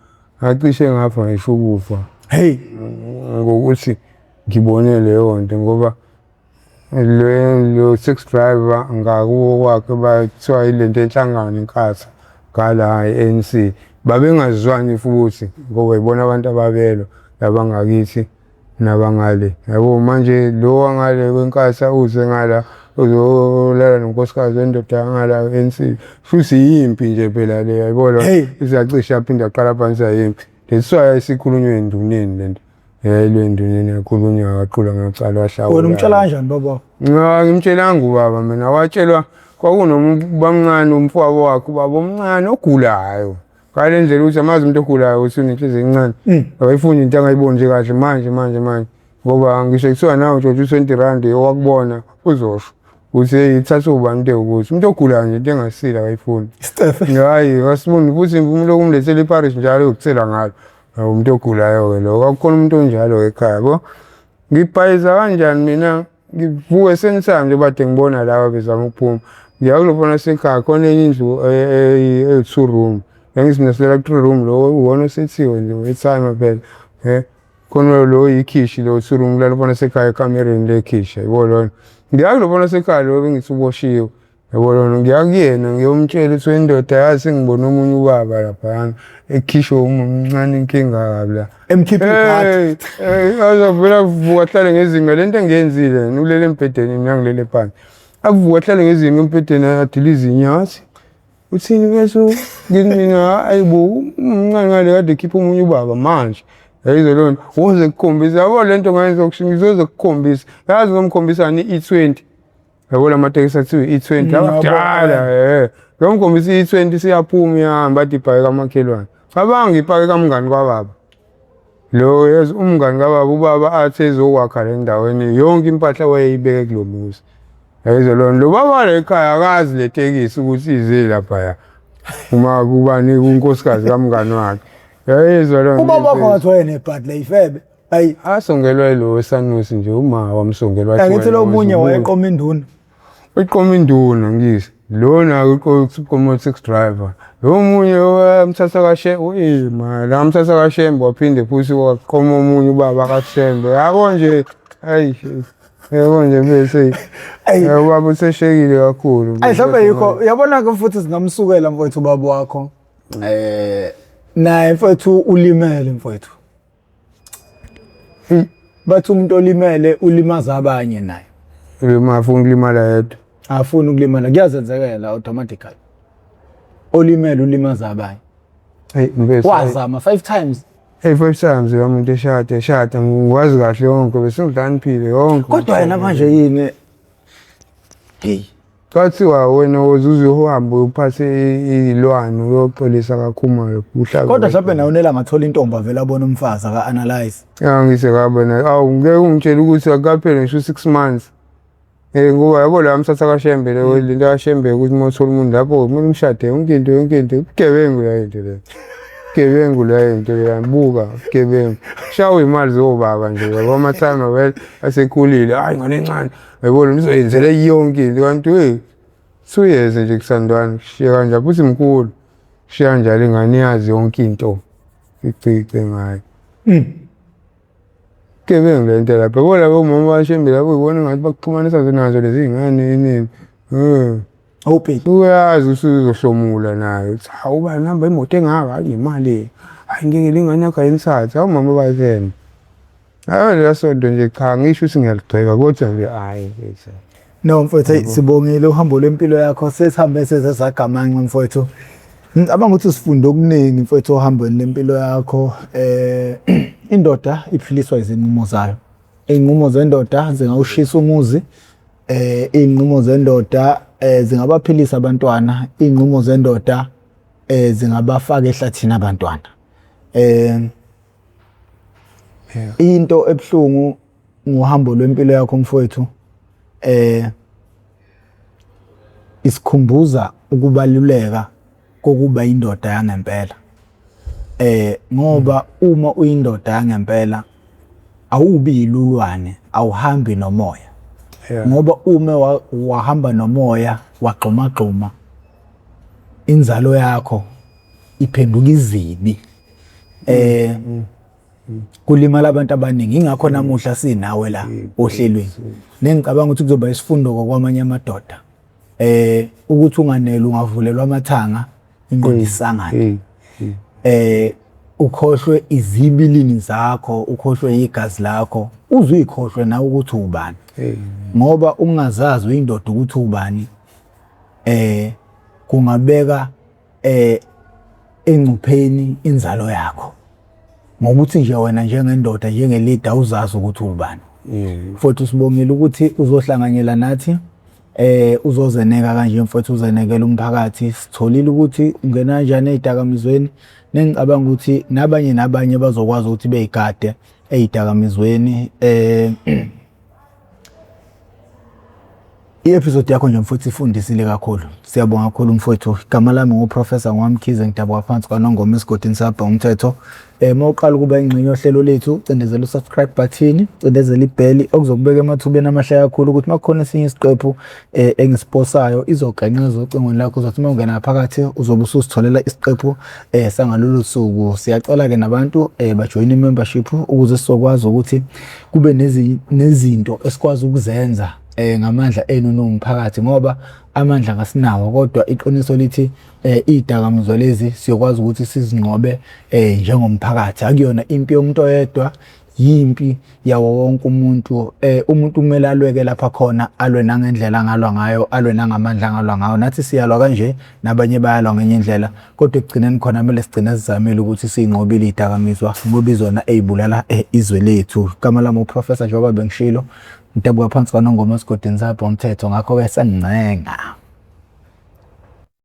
Speaker 1: acishe ngafa ngisho ukufa ngokuthi ngibone leyo nto ngoba lo sex driver ngakuwo kwakhe bathiwa ilento enhlangano inkatha ngala ANC babengazwani futhi ngoba ibona abantu ababelo labangakithi nabangale yabo manje lo wangale kwenkatha uze ngala uzolala nonkosikazi wendoda ngala ANC futhi yimpi nje phela le yayibona izacisha yaphinda aqala phansi yimpi lesiswaya esikhulunywe enduneni lento lwenduneni yakhulunywa waqhula ngacala wahlawa
Speaker 2: wena umtshela kanjani baba
Speaker 1: ngimtshelanga ubaba mina watshelwa kwakunomncane umfowabo wakhe ubaba omncane ogulayo ngale ndlela ukuthi amazi umuntu ogulayo usunenhliziyo encane akayifuni into angayiboni nje kahle manje ngoba ngisho kuthiwa nawe George u20 owakubona uzosho uthi ithatha ubani into ukuthi umuntu ogulayo nje into engasila akayifuni hayi ngasiboni futhi umuntu okumlethela iParish njalo ukuthela ngalo umuntu ogulayo ke lo akukhona umuntu onjalo ekhaya yabo ngibhayiza kanjani mina ngivuke sensami nje bade ngibona lawa bezama ukuphuma ngiyakulobona sekhaya khona enye indlu e2 room ngisibnesela ku3 room lo uwona osethiwe nje etime phela khona lo ikhishi lo 2 room lalobona sekhaya ekamereni lekhishi yibona ngiyakulobona sekhaya lo bengithi uboshiwe yabona ngiyakuyena ngiyomtshela ukuthi wendoda yazi ngibona omunye ubaba lapha ekhisho umncane inkinga kabi la
Speaker 2: emkhiphi iphathi
Speaker 1: azovela vuka hlale ngezinga lento engiyenzile nulele embhedeni mina ngilele phansi akuvuka hlale ngezinga embhedeni adiliza inyathi uthini bese ngimina ayibo umncane ngale kade khipha omunye ubaba manje yayizo lona woze kukhombisa yabo lento ngayenza ukushingizoze kukhombisa yazi ngomkhombisani i20 yabo lamatekisi athiwa i20 abadala ngomkhombisa i20 siyaphuma ihamba athi ibhake kamakhelwane cabanga ibhake kamngani kwababa lo yazi umngani kababa ubaba athi ezokwakha le ndaweni yonke impahla wayeyibeke kulomuzi yayizo lona lo baba la ekhaya akazi le tekisi ukuthi ize lapha uma kubani unkosikazi kamngani wakhe yayizo lona
Speaker 2: ubaba wakhe wayene nebhadi leyifebe ayi
Speaker 1: asongelwa lo Sanusi nje uma wamsongelwa
Speaker 2: ngithi lo munye wayeqoma induna
Speaker 1: uyiqoma induna ngisi lona uqomo 6 driver lo munye wamthatha la mthatha kaShembe waphinde futhi waqoma omunye ubaba kaShembe yabo nje hayi yebo nje bese ubaba useshekile kakhulu
Speaker 2: mhlawumbe yikho yabona ke futhi singamsukela mfowethu ubaba wakho naye mfowethu ulimele mfowethu bathi umuntu olimele ulimaza abanye naye
Speaker 1: mafuna ukulimala yedwa
Speaker 2: afuna ukulimala kuyazenzekela automatically olimele ulimaza abanye wazama 5 times
Speaker 1: 5 times umuntu eshada ngikwazi kahle yonke bese ngidlaniphile yonke
Speaker 2: kodwa yena manje yini
Speaker 1: Kathiwa wena uzuze uhambe uphathe ilwano uyoxolisa kakhulu uhlaka
Speaker 2: kodwa mhlawumbe nawe unela ngathola intombi avela abona umfazi aka analyze
Speaker 1: ngise kabona ngeke ungitshela ukuthi akaphela ngisho 6 months ngoba yabo la mthatha kaShembe le lento kaShembe ukuthi mothola umuntu lapho kumele umshade yonke into ugebengu la into le gebengu la into yabuka gebengu shawe imali zobaba nje yabo amathana vele asekhulile hayi ngane encane yabo nizoyenzela yonke into kanti suyeze nje kusandwana shiya kanje futhi mkhulu shiya njalo ingane yazi yonke into icice ngayo gebengu le into lapha bona bomama baShembe lapho ubona ngathi bakuxhumanisa nazo lezi ingane inini
Speaker 2: awubheki
Speaker 1: uyazi usuzohlomula naye uthi awuba namba imoto engaka hayi imali hayi ngeke lingane yakho ayinithathe awumama bayithena hayi lasonto nje cha ngisho ukuthi ngiyagceka kodwa nje hayi
Speaker 2: no mfowethu sibongile uhambo lwempilo yakho sesihambe sesagamanxa mfowethu abanga ukuthi sifunde okuningi mfowethu ohambweni lempilo yakho indoda iphiliswa izinqumo zayo inqumo zendoda zingawushisa umuzi inqumo zendoda zingabaphilisa abantwana inqumo zendoda zingabafaka ehlathini abantwana into ebhlungu ngohambo lwempilo yakho mfowethu isikhumbuza ukubaluleka kokuba indoda yangempela ngoba uma uyindoda yangempela awubi ilulwane awuhambi nomoya ngoba uma wahamba nomoya wagxuma inzalo yakho iphenduka izibi kulimala abantu abaningi ingakho namuhla sinawe la ohlelweni nengicabanga ukuthi kuzoba isifundo kwamanye amadoda ukuthi unganele ungavulelwa amathanga ingqondisangane ukhohlwe izibilini zakho ukhohlwe igazi lakho uzuyikhohlwe nawe ukuthi ubani ngoba ungazazi uyindoda ukuthi ubani kungabeka engcupheni inzalo yakho ngokuthi nje wena njengendoda njengeleader uzazi ukuthi ubani futhi sibongile ukuthi uzohlanganyela nathi uzozeneka kanje mfowethu uzenekela umphakathi sitholile ukuthi ungena kanjani ezidakamizweni nengicabanga ukuthi nabanye bazokwazi ukuthi beyigade ezidakamizweni i-episode yakho nje mfowethu ifundisile kakhulu siyabonga kakhulu mfowethu igama lami nguprofessor Nwamkhize ngidabwa phansi kwaNongoma esigodini sabha umthetho mawuqala ukuba ingxenye yohlelo lethu cindezela usubscribe button cindezela ibheli okuzokubeka emathubeni amahle kakhulu ukuthi makukhona esinye isiqephu engisiposayo izoganqeza ocingweni lakho uzothi mawungena phakathi uzobe ususitholela isiqephu sangalolu suku siyacela ke nabantu bajoin i-membership ukuze sizokwazi ukuthi kube nezinto esikwazi ukuzenza ngamandla enu nomphakathi ngoba amandla ngasinawo kodwa iqiniso lithi izidakamizwa lezi siyokwazi ukuthi sizinqobe njengomphakathi akuyona impi yomuntu oyedwa yimpi yawo wonke umuntu umuntu kumele alweke lapha khona alwe nangendlela ngalwa ngayo alwe nangamandla ngalwa ngayo nathi siyalwa kanje nabanye bayalwa ngenye indlela kodwa ekugcineni khona kumele sigcine sizamile ukuthi sinqobile izidakamizwa ngoba izona ezibulala izwe lethu igama lami uprofessor njengoba bengishilo ngidabwa phansi kwaNongoma esigodini sabha umthetho ngakho ke sangincenga